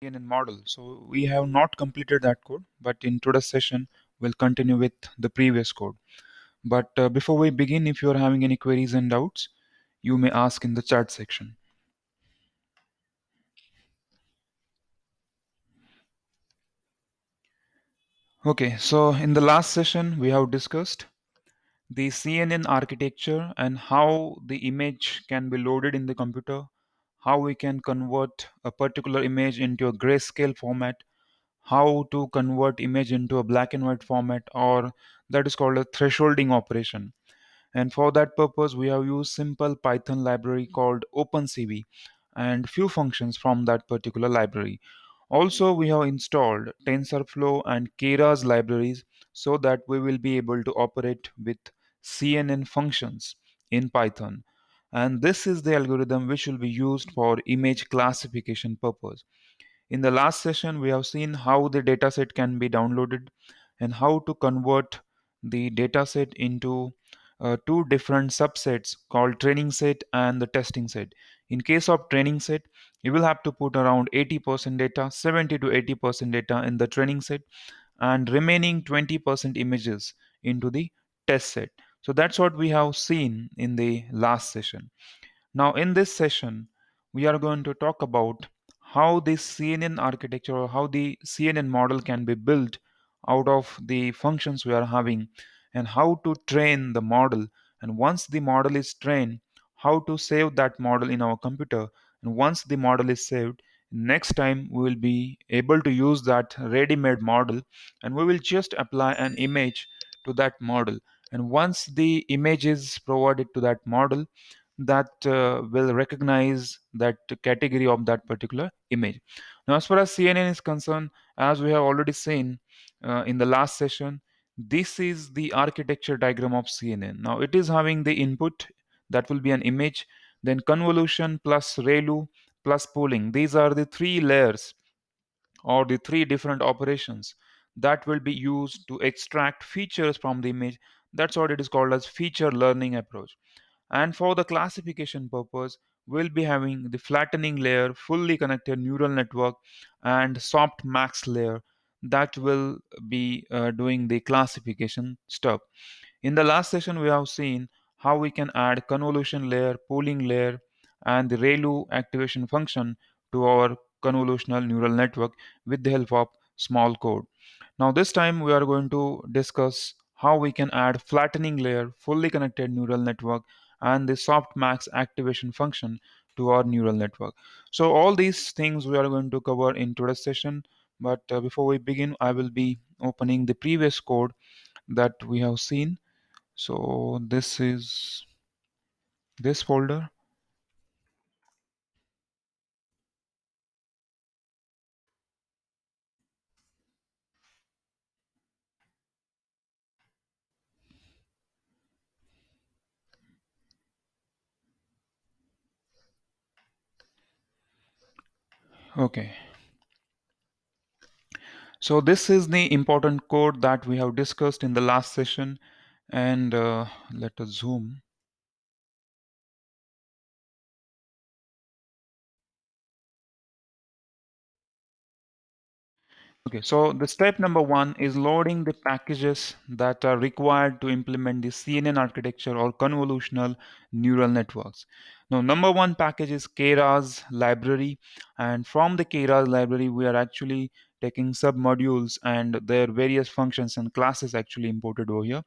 CNN model. So we have not completed that code, but in today's session, we'll continue with the previous code. But before we begin, if you are having any queries and doubts, you may ask in the chat section. Okay, so in the last session, we have discussed the CNN architecture and how the image can be loaded in the computer, how we can convert a particular image into a grayscale format, how to convert image into a black and white format, or that is called a thresholding operation. And for that purpose we have used simple Python library called OpenCV and few functions from that particular library. Also we have installed TensorFlow and Keras libraries so that we will be able to operate with CNN functions in Python. And this is the algorithm which will be used for image classification purpose. In the last session, we have seen how the dataset can be downloaded and how to convert the dataset into two different subsets called training set and the testing set. In case of training set, you will have to put around 80% data, 70 to 80% data in the training set, and remaining 20% images into the test set. So that's what we have seen in the last session. Now, in this session, we are going to talk about how this CNN architecture or how the CNN model can be built out of the functions we are having and how to train the model. And once the model is trained, how to save that model in our computer. And once the model is saved, next time we will be able to use that ready made model and we will just apply an image to that model. And once the image is provided to that model, that will recognize that category of that particular image. Now, as far as CNN is concerned, as we have already seen in the last session, this is the architecture diagram of CNN. Now, it is having the input that will be an image, then convolution plus ReLU plus pooling. These are the three layers or the three different operations that will be used to extract features from the image. That's what it is called as feature learning approach. And for the classification purpose, we'll be having the flattening layer, fully connected neural network, and softmax layer that will be doing the classification stuff. In the last session, we have seen how we can add convolution layer, pooling layer, and the ReLU activation function to our convolutional neural network with the help of small code. Now, this time we are going to discuss how we can add flattening layer, fully connected neural network, and the softmax activation function to our neural network. So, all these things we are going to cover in today's session. But before we begin, I will be opening the previous code that we have seen. So this is this folder. Okay, so this is the important code that we have discussed in the last session, and let us zoom. Okay, so the step number one is loading the packages that are required to implement the CNN architecture or convolutional neural networks. Now, number one package is Keras library, and from the Keras library, we are actually taking submodules and their various functions and classes actually imported over here.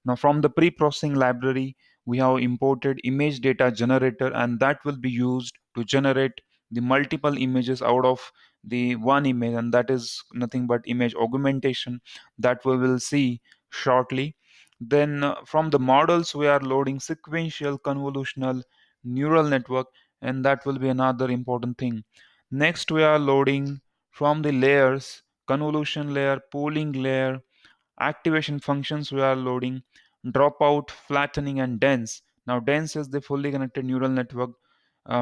Now, from the pre-processing library, we have imported image data generator, and that will be used to generate the multiple images out of the one image, and that is nothing but image augmentation that we will see shortly. Then, from the models, we are loading sequential convolutional neural network, and that will be another important thing. Next, we are loading from the layers convolution layer, pooling layer, activation functions. We are loading dropout, flattening, and dense. Now, dense is the fully connected neural network.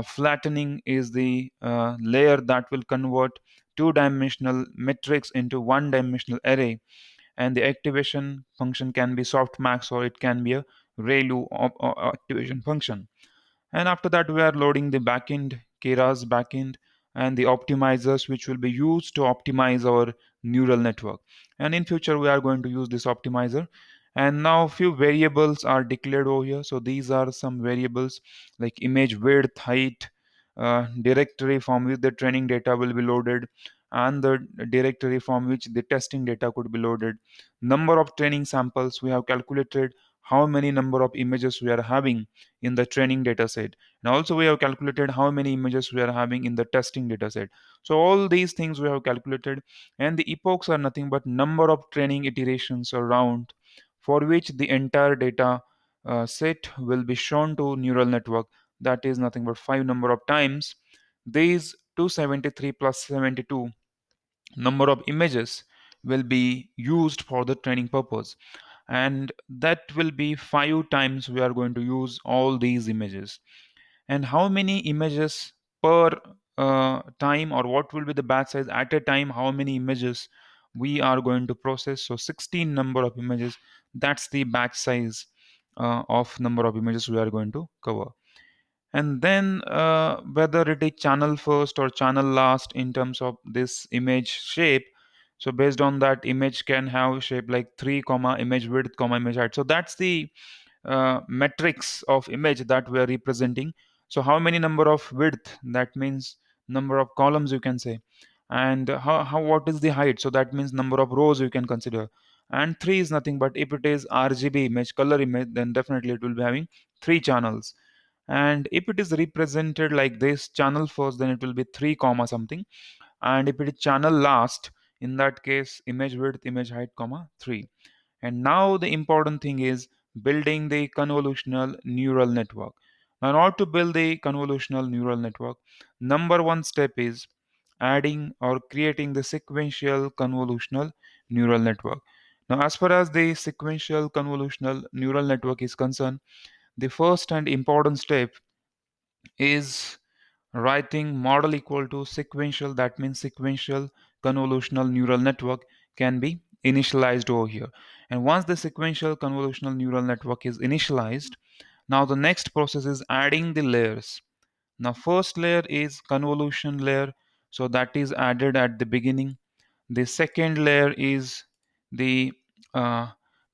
Flattening is the layer that will convert two-dimensional metrics into one-dimensional array, and the activation function can be softmax or it can be a ReLU activation function. And after that, we are loading the backend, Keras backend, and the optimizers which will be used to optimize our neural network. And in future we are going to use this optimizer. And now few variables are declared over here. So these are some variables like image width, height, directory from which the training data will be loaded, and the directory from which the testing data could be loaded. Number of training samples, we have calculated how many number of images we are having in the training data set, and also we have calculated how many images we are having in the testing data set. So all these things we have calculated, and the epochs are nothing but number of training iterations or round for which the entire data set will be shown to neural network. That is nothing but 5 number of times these 273 plus 72 number of images will be used for the training purpose, and that will be 5 times we are going to use all these images. And how many images per time, or what will be the batch size at a time, how many images we are going to process? So 16 number of images, that's the batch size of number of images we are going to cover. And then whether it is channel first or channel last in terms of this image shape, so based on that, image can have shape like 3 comma image width comma image height. So that's the metrics of image that we are representing. So how many number of width, that means number of columns you can say. And how what is the height, so that means number of rows you can consider. And 3 is nothing but, if it is RGB image, color image, then definitely it will be having 3 channels. And if it is represented like this, channel first, then it will be 3 comma something. And if it is channel last, in that case image width image height comma 3. And now the important thing is building the convolutional neural network. Now, in order to build the convolutional neural network, number one step is adding or creating the sequential convolutional neural network. Now, as far as the sequential convolutional neural network is concerned, the first and important step is writing model equal to sequential. That means sequential convolutional neural network can be initialized over here. And once the sequential convolutional neural network is initialized, now the next process is adding the layers. Now first layer is convolution layer, so that is added at the beginning. The second layer is the uh,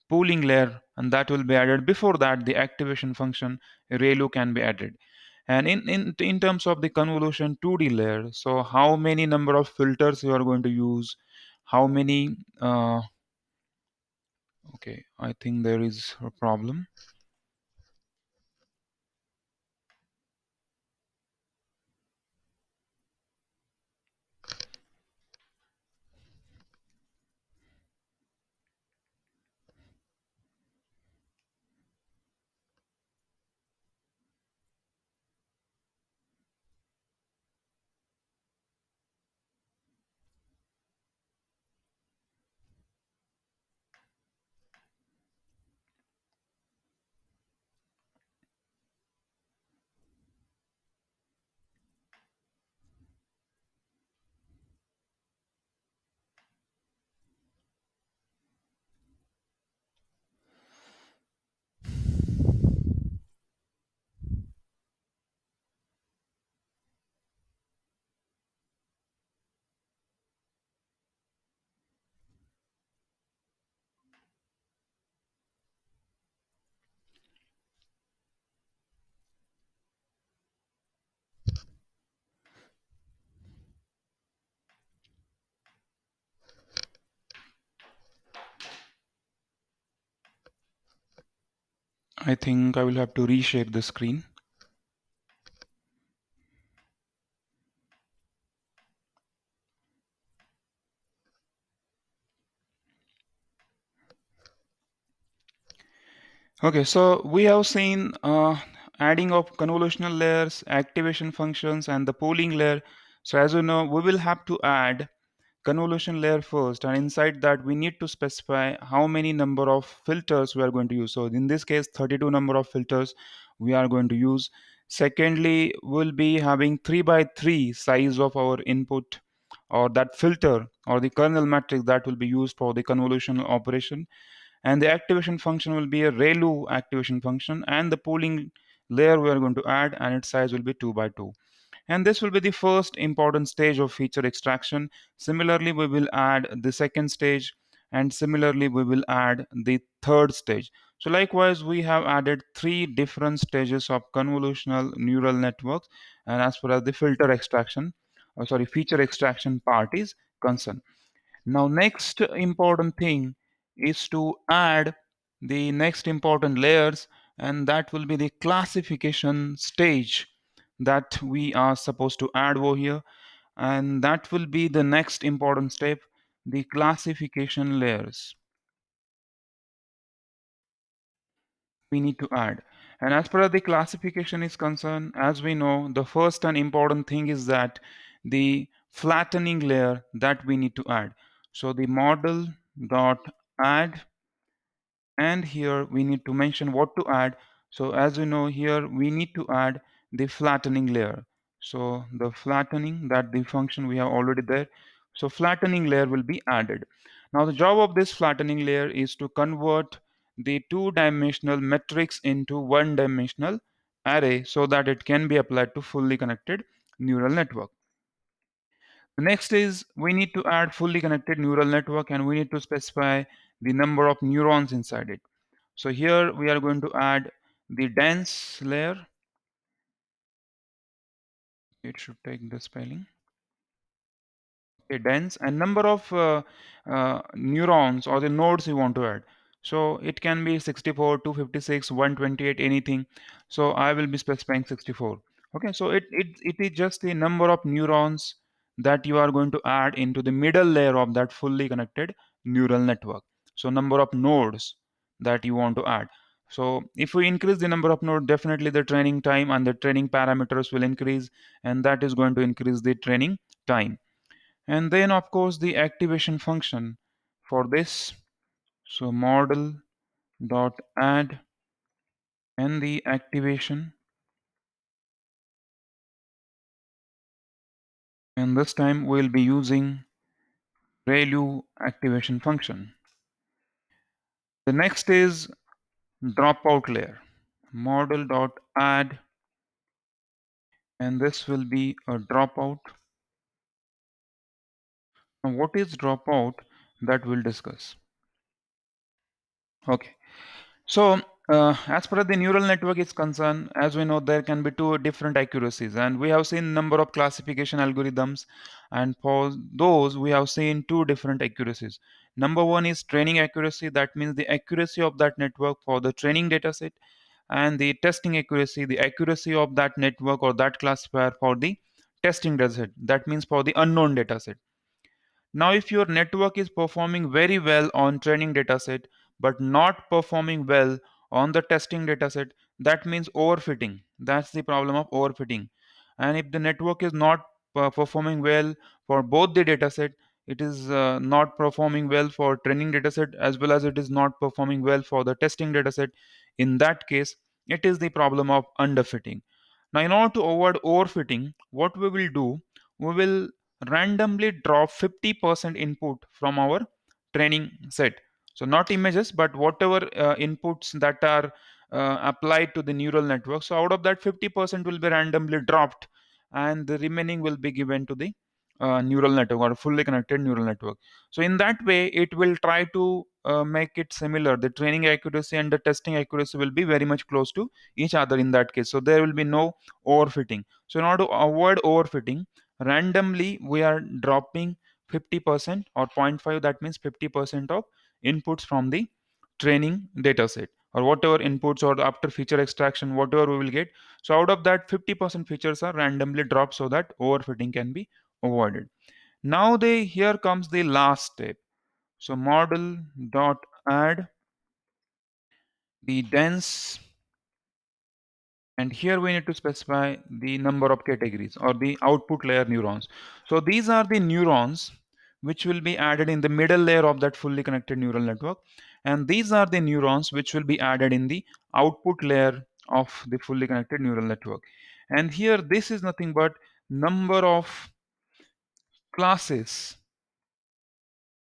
pooling layer, and that will be added. Before that, the activation function ReLU can be added. And in terms of the convolution 2D layer, so how many number of filters you are going to use, how many okay, I think there is a problem. I think I will have to reshare the screen. Okay, so we have seen adding of convolutional layers, activation functions, and the pooling layer. So as you know, we will have to add convolution layer first, and inside that we need to specify how many number of filters we are going to use. So in this case 32 number of filters we are going to use. Secondly, we'll be having 3 by 3 size of our input, or that filter or the kernel matrix that will be used for the convolutional operation. And the activation function will be a ReLU activation function, and the pooling layer we are going to add, and its size will be 2 by 2. And this will be the first important stage of feature extraction. Similarly, we will add the second stage, and similarly we will add the third stage. So likewise, we have added three different stages of convolutional neural networks, and as far as the filter extraction, feature extraction part is concerned. Now, next important thing is to add the next important layers, and that will be the classification stage that we are supposed to add over here, and that will be the next important step, the classification layers we need to add. And as far as the classification is concerned, as we know, the first and important thing is that the flattening layer that we need to add. So the model dot add, and here we need to mention what to add. So as you know, here we need to add the flattening layer. So the flattening, that the function we have already there, so flattening layer will be added. Now the job of this flattening layer is to convert the two-dimensional matrix into one-dimensional array so that it can be applied to fully connected neural network. The next is we need to add fully connected neural network, and we need to specify the number of neurons inside it. So here we are going to add the dense layer. It should take the spelling. Okay, dense, and number of neurons or the nodes you want to add. So it can be 64, 256, 128, anything. So I will be specifying 64. Okay, so it is just the number of neurons that you are going to add into the middle layer of that fully connected neural network. So number of nodes that you want to add. So if we increase the number of nodes, definitely the training time and the training parameters will increase, and that is going to increase the training time. And then of course the activation function for this, so model dot add and the activation, and this time we'll be using ReLU activation function. The next is dropout layer, model dot add, and this will be a dropout. Now what is dropout, that we'll discuss. Okay. So, as far as the neural network is concerned, as we know, there can be two different accuracies, and we have seen number of classification algorithms, and for those we have seen two different accuracies. Number one is training accuracy, that means the accuracy of that network for the training data set, and the testing accuracy, the accuracy of that network or that classifier for the testing data set, that means for the unknown data set. Now, if your network is performing very well on training dataset but not performing well on the testing dataset, that means overfitting. That's the problem of overfitting. And if the network is not performing well for both the dataset, it is not performing well for training dataset as well as it is not performing well for the testing dataset. In that case, it is the problem of underfitting. Now, in order to avoid overfitting, what we will do, we will randomly drop 50% input from our training set. So not images, but whatever inputs that are applied to the neural network. So out of that, 50% will be randomly dropped, and the remaining will be given to the neural network or fully connected neural network. So in that way, it will try to make it similar. The training accuracy and the testing accuracy will be very much close to each other in that case. So there will be no overfitting. So in order to avoid overfitting, randomly we are dropping 50% or zero point 0.5, that means 50% of inputs from the training data set or whatever inputs, or after feature extraction whatever we will get. So out of that, 50% features are randomly dropped so that overfitting can be avoided. Now here comes the last step. So model dot add the dense, and here we need to specify the number of categories or the output layer neurons. So these are the neurons which will be added in the middle layer of that fully connected neural network, and these are the neurons which will be added in the output layer of the fully connected neural network. And here this is nothing but number of classes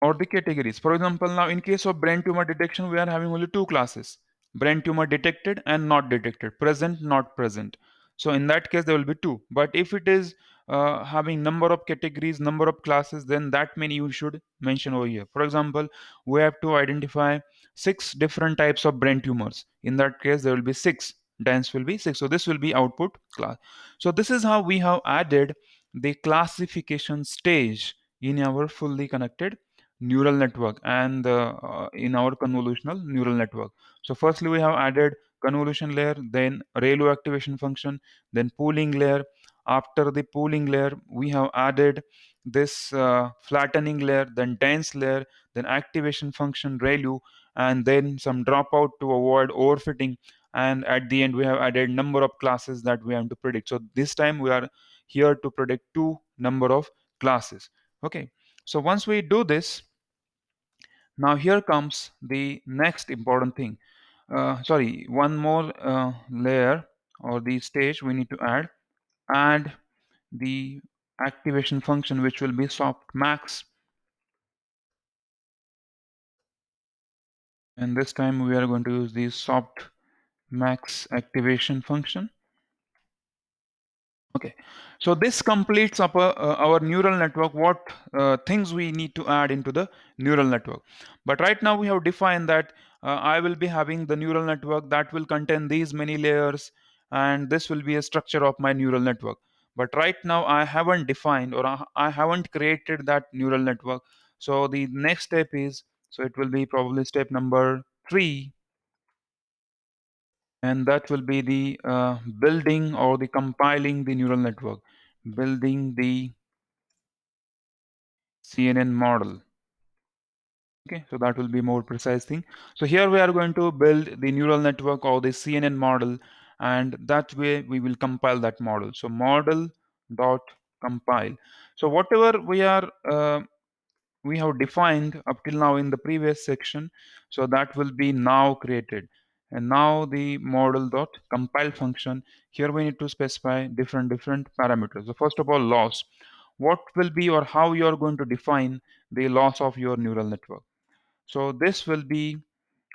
or the categories. For example, now in case of brain tumor detection, we are having only two classes: brain tumor detected and not detected, present, not present. So in that case there will be two. But if it is having number of categories, number of classes, then that many you should mention over here. For example, we have to identify six different types of brain tumors. In that case there will be six, dense will be six, so this will be output class. So this is how we have added the classification stage in our fully connected neural network and in our convolutional neural network. So firstly we have added convolution layer, then ReLU activation function, then pooling layer. After the pooling layer we have added this flattening layer, then dense layer, then activation function ReLU, and then some dropout to avoid overfitting, and at the end we have added number of classes that we have to predict. So this time we are here to predict two number of classes. Okay, so once we do this, now here comes the next important thing. Sorry, one more layer or the stage we need to add the activation function, which will be soft max, and this time we are going to use the soft max activation function. Okay, so this completes up our neural network, what things we need to add into the neural network. But right now we have defined that I will be having the neural network that will contain these many layers, and this will be a structure of my neural network. But right now I haven't defined, or I haven't created that neural network. So the next step is, so it will be probably step number 3, and that will be the building or the compiling the neural network, building the CNN model. Okay, so that will be more precise thing. So here we are going to build the neural network or the CNN model, and that way we will compile that model. So model dot compile. So whatever we have defined up till now in the previous section, so that will be now created. And now the model dot compile function, here we need to specify different parameters. So first of all, loss, what will be or how you are going to define the loss of your neural network. So this will be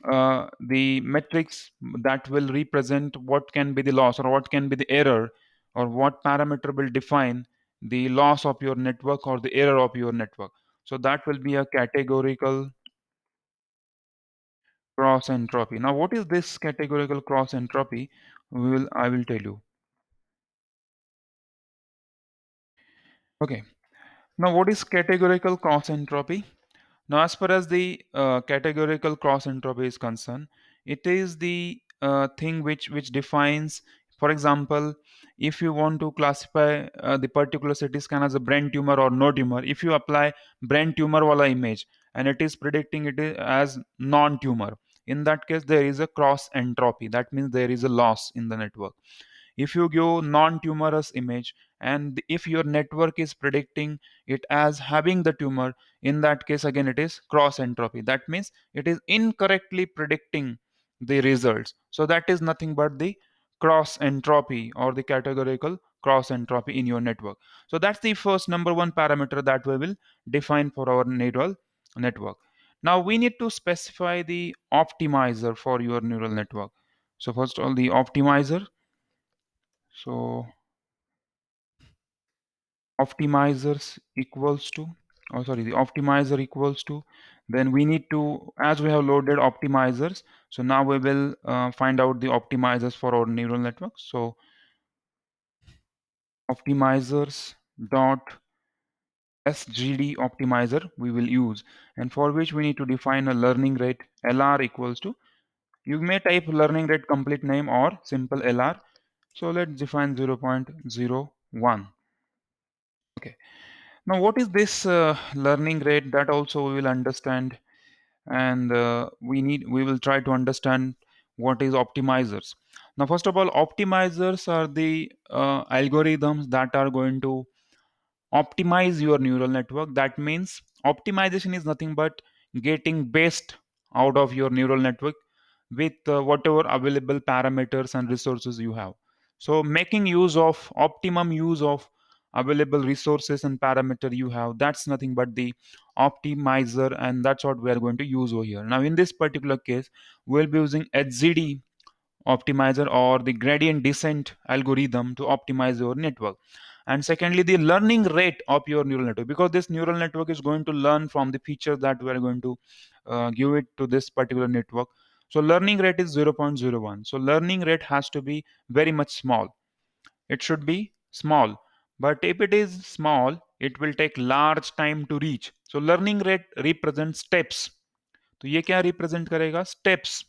the metrics that will represent what can be the loss or what can be the error, or what parameter will define the loss of your network or the error of your network. So that will be a categorical cross entropy. Now what is this categorical cross entropy? I will tell you. Okay, now what is categorical cross entropy? Now, as far as the categorical cross entropy is concerned, it is the thing which defines, for example, if you want to classify the particular CT scan as a brain tumor or no tumor, if you apply brain tumor wala image and it is predicting as non-tumor, in that case there is a cross entropy. That means there is a loss in the network. If you give non-tumorous image and if your network is predicting it as having the tumor, in that case again it is cross entropy. That means it is incorrectly predicting the results. So that is nothing but the cross entropy or the categorical cross entropy in your network. So that's the first number one parameter that we will define for our neural network. Now we need to specify the optimizer for your neural network. So first of all, the optimizer. So optimizers equals to, oh sorry, the optimizer equals to, then we need to, as we have loaded optimizers, so now we will find out the optimizers for our neural network. So optimizers dot sgd optimizer we will use, and for which we need to define a learning rate lr equals to, you may type learning rate complete name or simple lr. So let's define 0.01. Okay. Now, what is this learning rate? That also we will understand, and we will try to understand what is optimizers. Now, first of all, optimizers are the algorithms that are going to optimize your neural network. That means optimization is nothing but getting best out of your neural network with whatever available parameters and resources you have. So making use of optimum use of available resources and parameter you have, that's nothing but the optimizer, and that's what we are going to use over here. Now in this particular case we'll be using hgd optimizer or the gradient descent algorithm to optimize your network. And secondly, the learning rate of your neural network, because this neural network is going to learn from the feature that we are going to give it to this particular network. So learning rate is 0.01. So learning rate has to be very much small. It should be small. But if it is small, it will take large time to reach. So learning rate represents steps. तो ये क्या represent करेगा? Steps.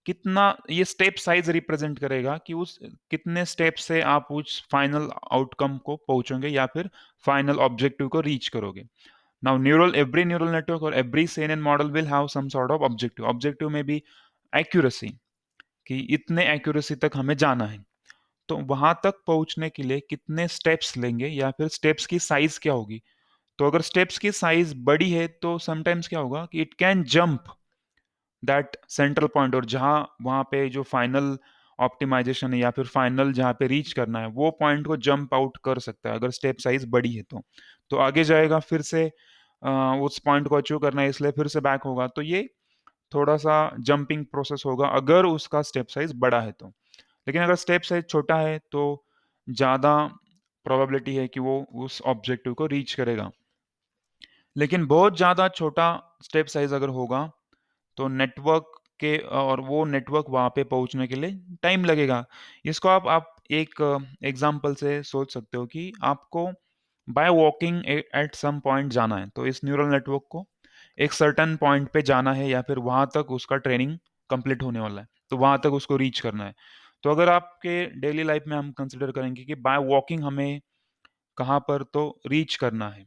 कितना ये step size represent करेगा कि उस कितने स्टेप से आप उस फाइनल आउटकम को पहुंचोगे या फिर फाइनल ऑब्जेक्टिव को रीच करोगे. Now neural every neural network और every CNN model will have some sort of objective. Objective में भी एक्यूरेसी, कि इतने एक्यूरेसी तक हमें जाना है. तो वहां तक पहुंचने के लिए कितने स्टेप्स लेंगे या फिर स्टेप्स की साइज क्या होगी. तो अगर स्टेप्स की साइज बड़ी है तो समटाइम्स क्या होगा कि it can jump that central point, और जहां वहां पे जो फाइनल ऑप्टिमाइजेशन है या फिर फाइनल जहां पे रीच करना है वो पॉइंट को जंप आउट कर सकता है अगर स्टेप साइज बड़ी है. तो आगे जाएगा, फिर से उस पॉइंट को अचीव करना है इसलिए फिर से बैक होगा. तो ये थोड़ा सा जंपिंग प्रोसेस होगा अगर उसका स्टेप साइज बड़ा है तो. लेकिन अगर स्टेप साइज छोटा है तो ज़्यादा प्रोबेबिलिटी है कि वो उस ऑब्जेक्टिव को रीच करेगा. लेकिन बहुत ज़्यादा छोटा स्टेप साइज अगर होगा तो नेटवर्क के और वो नेटवर्क वहाँ पे पहुँचने के लिए टाइम लगेगा. इसको आप एक एग्जांपल से सोच सकते हो कि आपको by walking at some point जाना है. तो इस न्यूरल नेटवर्क को एक सर्टेन पॉइंट पे जाना है या फिर वहाँ तक उसका ट्रेनिंग कंप्लीट होने वाला है, तो वहाँ तक उसको रीच करना है. तो अगर आपके डेली लाइफ में हम कंसिडर करेंगे कि बाय वॉकिंग हमें कहाँ पर तो रीच करना है,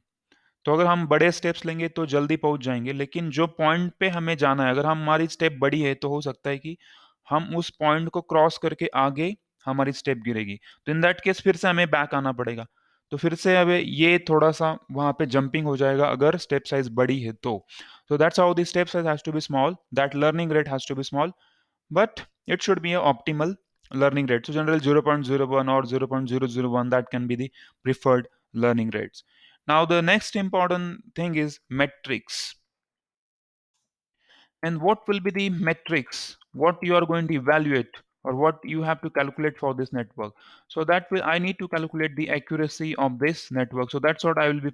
तो अगर हम बड़े स्टेप्स लेंगे तो जल्दी पहुंच जाएंगे. लेकिन जो पॉइंट पे हमें जाना है, अगर हमारी स्टेप बड़ी है तो हो सकता है कि हम उस पॉइंट को क्रॉस करके आगे हमारी स्टेप गिरेगी. तो इन दैट केस फिर से हमें बैक आना पड़ेगा. तो फिर से अब ये थोड़ा सा वहां पे जंपिंग हो जाएगा अगर स्टेप साइज बड़ी है तो. So that's how the step size has to be small, that learning rate has to be small, but it should be an optimal learning rate. So generally 0.01 or 0.001, that can be the preferred learning rates. Now the next important thing is metrics. And what will be the metrics, what you are going to evaluate or what you have to calculate for this network. So that will, I need to calculate the accuracy of this network. So that's what I will be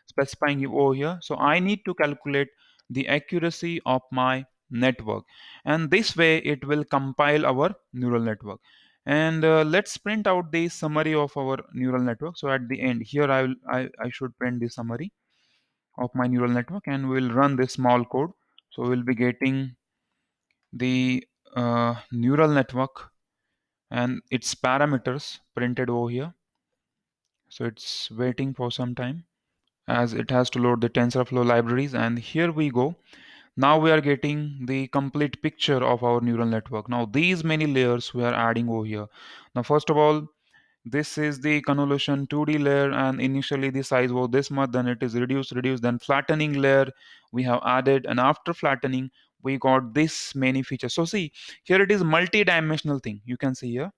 specifying you over here. So I need to calculate the accuracy of my network, and this way it will compile our neural network. And let's print out the summary of our neural network. So at the end here I should print the summary of my neural network, and we'll run this small code. So we'll be getting the neural network and its parameters printed over here. So it's waiting for some time as it has to load the TensorFlow libraries, and here we go. Now we are getting the complete picture of our neural network. Now these many layers we are adding over here. Now first of all, this is the convolution 2D layer, and initially the size was this much, then it is reduced, then flattening layer we have added, and after flattening we got this many features. So see, here it is multi-dimensional thing. You can see here,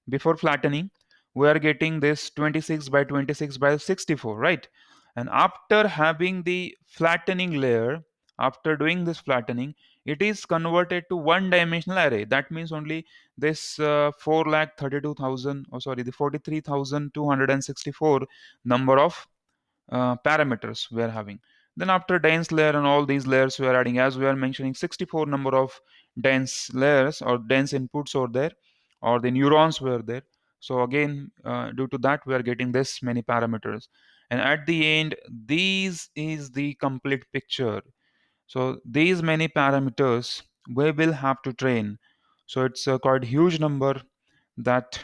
before flattening we are getting this 26 by 26 by 64, right? And after having the flattening layer, after doing this flattening, it is converted to one dimensional array. That means only this 4,32,000, oh sorry, the 43,264 number of parameters we are having. Then after dense layer and all these layers we are adding, as we are mentioning 64 number of dense layers or dense inputs over there, or the neurons were there. So again, due to that we are getting this many parameters, and at the end these is the complete picture. So these many parameters we will have to train. So it's a quite huge number that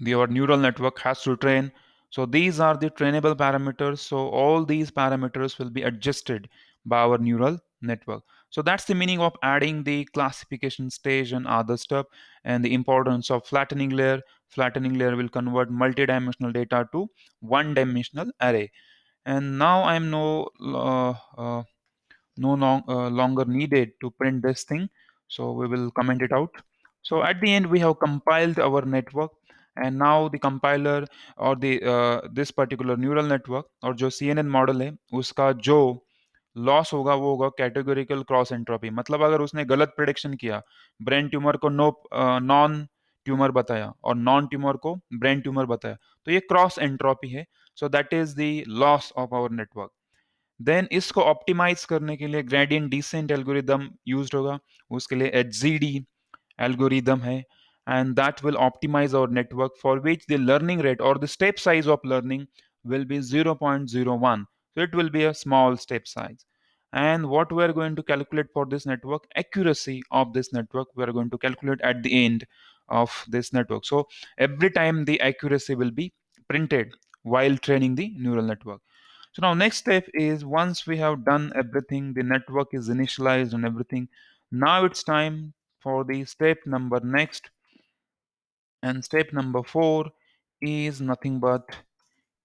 our neural network has to train. So these are the trainable parameters. So all these parameters will be adjusted by our neural network. So that's the meaning of adding the classification stage and other stuff, and the importance of flattening layer. Flattening layer will convert multi-dimensional data to one-dimensional array. And now I'm no longer needed to print this thing, so we will comment it out. So at the end we have compiled our network, and now the compiler or the this particular neural network और जो CNN model है उसका जो loss होगा वो होगा categorical cross entropy. मतलब अगर उसने गलत प्रिडिक्शन किया, ब्रेन ट्यूमर को नॉन ट्यूमर बताया और नॉन ट्यूमर को ब्रेन ट्यूमर बताया, तो ये क्रॉस एंट्रोपी है। So that is the loss of our network. Then इसको ऑप्टिमाइज करने के लिए ग्रेडियंट डिसेंट एल्गोरिदम यूज्ड होगा। उसके लिए एचजीडी algorithm है, and that will optimize our network, for which the learning rate or the step size of learning will be 0.01. So it will be a small step size. And what we are going to calculate for this network, accuracy of this network, we are going to calculate at the end of this network. So every time the accuracy will be printed while training the neural network. So now next step is, once we have done everything, the network is initialized and everything. Now it's time for the step number next. And step number 4 is nothing but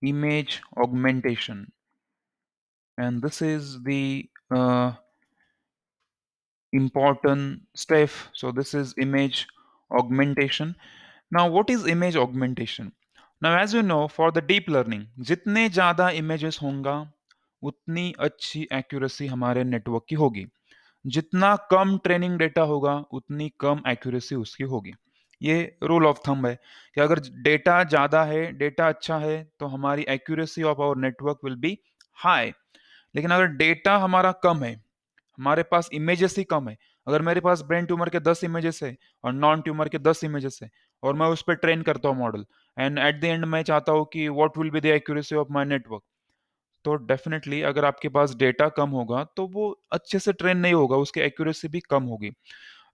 image augmentation. And this is the important step. So this is image augmentation. Now what is image augmentation? Now as you know, for the deep learning, जितने ज़्यादा images होंगा उतनी अच्छी accuracy हमारे network की होगी। जितना कम training data होगा उतनी कम एक्यूरेसी उसकी होगी। ये रूल ऑफ थंब है कि अगर डेटा ज़्यादा है, डेटा अच्छा है, तो हमारी accuracy of our network will be high. लेकिन अगर डेटा हमारा कम है, हमारे पास इमेजेस ही कम है, अगर मेरे पास ब्रेन ट्यूमर के 10 इमेजेस है और नॉन ट्यूमर के 10 इमेजेस है और मैं उस पर ट्रेन करता हूँ model, and at the end मैं चाहता हूँ कि what will be the accuracy of my network, तो डेफिनेटली अगर आपके पास डेटा कम होगा तो वो अच्छे से ट्रेन नहीं होगा, उसकी एक्यूरेसी भी कम होगी।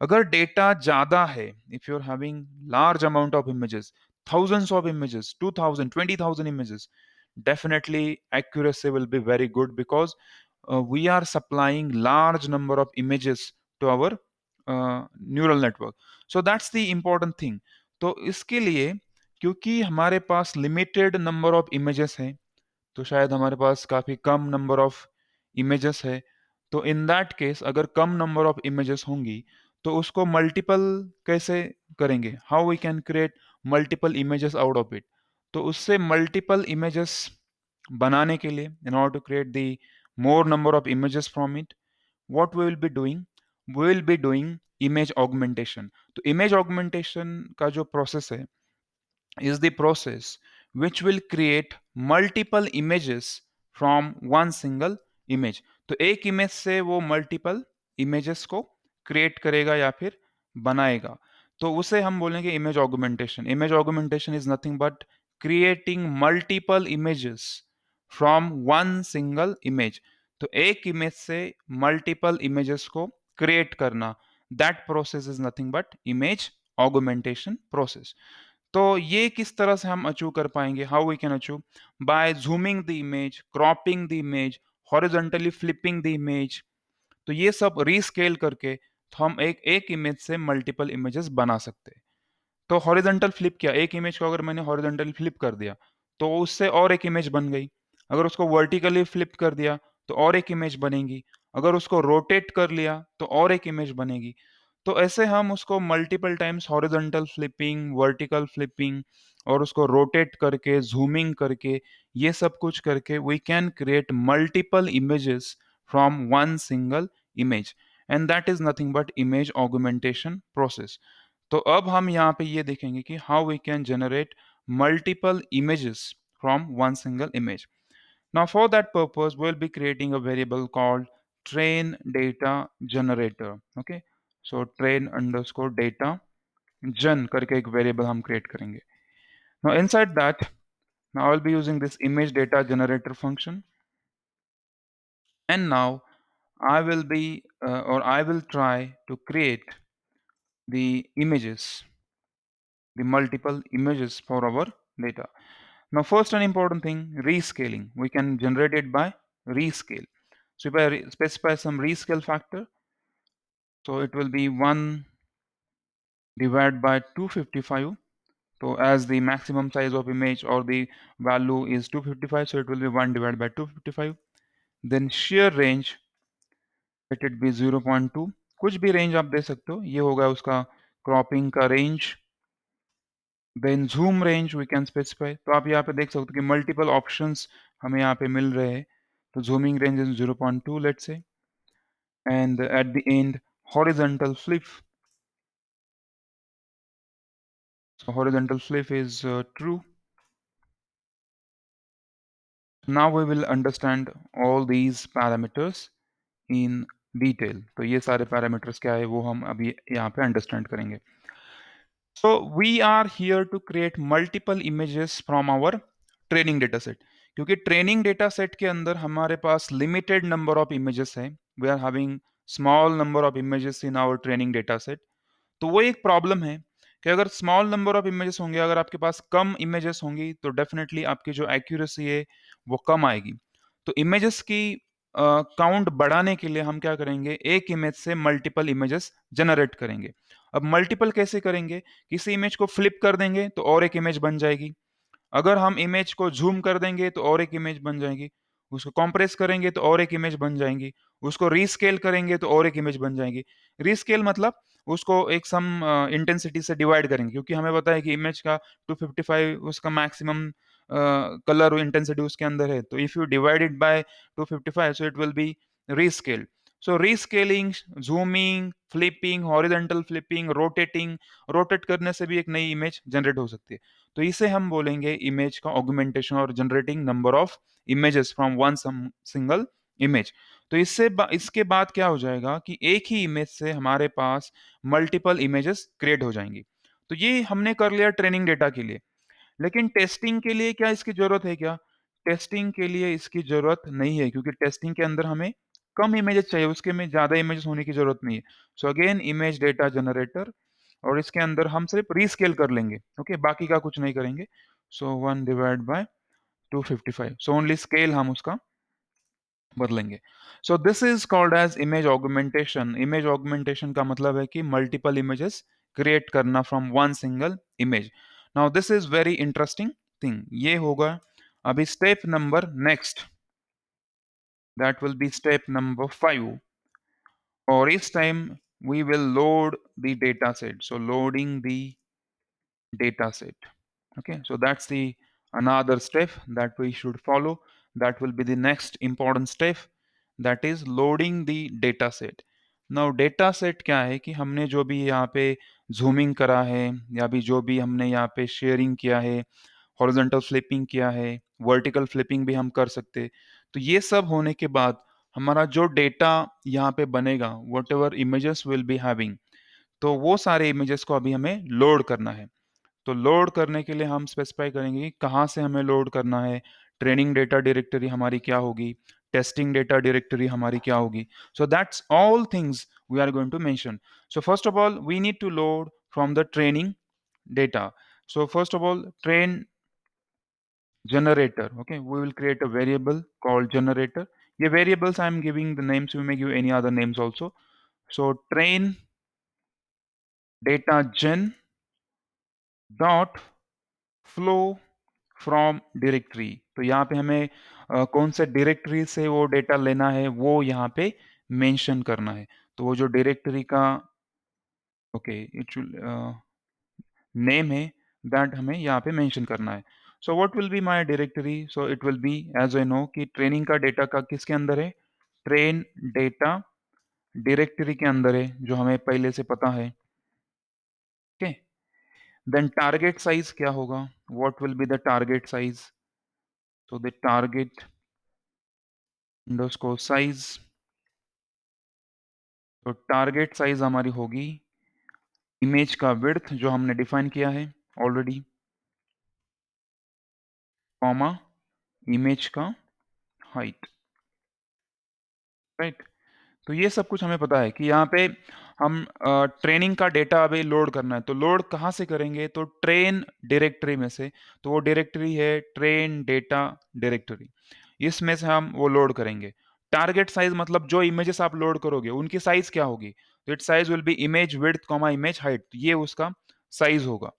अगर डेटा ज्यादा है, if you are having large amount of images, thousands of images, 2000, 20,000 images, definitely accuracy will be very good, because we are supplying large number of images to our neural network. So that's the important thing. तो इसके लिए, क्योंकि हमारे पास limited number of images हैं, तो शायद हमारे पास काफ़ी कम नंबर ऑफ इमेजेस है, तो इन दैट केस अगर कम नंबर ऑफ इमेजेस होंगी तो उसको मल्टीपल कैसे करेंगे, how we can create multiple images out of it. तो उससे मल्टीपल इमेजेस बनाने के लिए, in order to create the more number of images from it, what we will be doing, we will be doing image augmentation. तो image augmentation का जो process है is the process which will create multiple images from one single image। तो एक image से वो multiple images को create करेगा या फिर बनाएगा, तो उसे हम बोलेंगे image augmentation. Image augmentation is nothing but creating multiple images from one single image. तो एक इमेज से मल्टीपल इमेजेस को क्रिएट करना, that process is nothing but image augmentation process. तो ये किस तरह से हम अचीव कर पाएंगे, how we can achieve, by zooming the image, cropping the image, horizontally flipping the image. तो ये सब रीस्केल करके तो हम एक एक इमेज से मल्टीपल इमेजेस बना सकते हैं। तो हॉरिजॉन्टल फ्लिप किया, एक इमेज को अगर मैंने हॉरिजॉन्टली फ्लिप कर दिया तो उससे और एक इमेज बन गई। अगर उसको वर्टिकली फ्लिप कर दिया तो और एक इमेज बनेगी। अगर उसको रोटेट कर लिया तो और एक इमेज बनेगी। तो ऐसे हम उसको multiple times horizontal flipping, vertical flipping और उसको रोटेट करके, जूमिंग करके, ये सब कुछ करके we can create multiple images from one single image, and that is nothing but image augmentation process. तो अब हम यहाँ पे ये देखेंगे कि how we can generate multiple images from one single image. Now for that purpose we'll be creating a variable called train data generator. Okay, so train underscore data gen करके एक variable हम create करेंगे. Now inside that, now I'll be using this image data generator function, and now I will be or I will try to create the images, the multiple images for our data. Now, first an important thing, rescaling. We can generate it by rescale. So if I specify some rescale factor, so it will be 1 divided by 255. So as the maximum size of image or the value is 255, so it will be 1 divided by 255. Then shear range, let it be 0.2. कुछ भी range आप दे सकते हो, ये होगा उसका cropping का range. Then zoom range we can specify. तो आप यहाँ पे देख सकते हो कि मल्टीपल ऑप्शंस हमें यहाँ पे मिल रहे हैं। तो zooming range is 0.2, let's say, and at the end horizontal flip. So horizontal flip is true. Now we will understand all these parameters in detail. तो ये सारे parameters क्या है वो हम अभी यहाँ पे understand करेंगे. So we are here to create multiple images from our training data set. क्योंकि training data set के अंदर हमारे पास limited number of images है. We are having small number of images in our training data set. तो वो एक problem है कि अगर स्मॉल नंबर ऑफ इमेजेस होंगे, अगर आपके पास कम इमेजेस होंगी तो डेफिनेटली आपकी जो एक्यूरेसी है वो कम आएगी. तो इमेजेस की काउंट बढ़ाने के लिए हम क्या करेंगे, एक इमेज से मल्टीपल इमेजेस जनरेट करेंगे. अब मल्टीपल कैसे करेंगे, किसी इमेज को फ्लिप कर देंगे तो और एक इमेज बन जाएगी. अगर हम इमेज को जूम कर देंगे तो और एक इमेज बन जाएगी. उसको कंप्रेस करेंगे तो और एक इमेज बन जाएंगी. उसको रीस्केल करेंगे तो और एक इमेज बन जाएगी. रीस्केल मतलब उसको एक सम इंटेंसिटी से डिवाइड करेंगे, क्योंकि हमें पता है कि इमेज का 255 उसका मैक्सिमम कलर इंटेंसिटी उसके अंदर है. तो if you divide it by 255 so it will be rescaled. So rescaling, zooming, flipping, horizontal flipping, rotating, rotate करने से भी एक नई इमेज जनरेट हो सकती है. तो इसे हम बोलेंगे इमेज का ऑगमेंटेशन और generating number of images from one single image. तो इसके बाद क्या हो जाएगा कि एक ही इमेज से हमारे पास मल्टीपल इमेजेस क्रिएट हो जाएंगी. तो ये हमने कर लिया ट्रेनिंग डेटा के लिए. लेकिन टेस्टिंग के लिए क्या इसकी जरूरत है क्या? टेस्टिंग के लिए इसकी जरूरत नहीं है, क्योंकि टेस्टिंग के अंदर हमें कम इमेजेस चाहिए, उसके में ज्यादा इमेजेस होने की जरूरत नहीं है. So again image data generator, और इसके अंदर हम सिर्फ रीस्केल कर लेंगे. ओके, बाकी का कुछ नहीं करेंगे. So 1 divide by 255, so only scale हम उसका बदलेंगे. So this is called as image augmentation. Image augmentation का मतलब है कि मल्टीपल इमेजेस क्रिएट करना from one single image. Now this is very interesting thing. ये होगा अभी step number next, that will be step number 5. और इस time we will load the data set. So loading the data set. Okay, so that's the another step that we should follow. That will be the next important step, that is loading the data set. Now data set क्या है कि हमने जो भी यहाँ पे zooming करा है, या भी जो भी हमने यहाँ पे शेयरिंग किया है, हॉरिजॉन्टल फ्लिपिंग किया है, वर्टिकल फ्लिपिंग भी हम कर सकते. तो ये सब होने के बाद हमारा जो डेटा यहाँ पे बनेगा, what ever images will be having, तो वो सारे इमेजेस को अभी हमें लोड करना है. तो लोड करने के लिए हम स्पेसिफाई करेंगे कि कहाँ से हमें लोड करना है. ट्रेनिंग डेटा डायरेक्टरी हमारी क्या होगी, टेस्टिंग डेटा डायरेक्टरी हमारी क्या होगी. So that's all things we are going to mention. So first of all we need to load from the training data. So first of all, train generator. Okay, we will create a variable called generator. Yeah, variables I am giving the names, you may give any other names also. So train data gen dot flow from directory. तो यहाँ पे हमें कौन से directory से वो data लेना है वो यहाँ पे मेंशन करना है. तो वो जो डायरेक्टरी का ओके इट नेम है, दैट हमें यहाँ पे मेंशन करना है. So what will be my directory. So it will be, as I know कि ट्रेनिंग का डेटा का किसके अंदर है, ट्रेन डेटा डायरेक्टरी के अंदर है, जो हमें पहले से पता है. ओके, देन टारगेट साइज क्या होगा, what will be the target size. So the target underscore size. तो टारगेट साइज हमारी होगी इमेज का विड्थ जो हमने डिफाइन किया है ऑलरेडी, कॉमा इमेज का हाइट. राइट. तो ये सब कुछ हमें पता है कि यहाँ पे हम ट्रेनिंग का डेटा अभी लोड करना है. तो लोड कहाँ से करेंगे, तो ट्रेन डायरेक्टरी में से. तो वो डायरेक्टरी है ट्रेन डेटा डायरेक्टरी, इसमें से हम वो लोड करेंगे. टारगेट साइज मतलब जो इमेजेस आप लोड करोगे उनकी साइज क्या होगी, तो it size will be image width comma image height, ये उसका साइज होगा.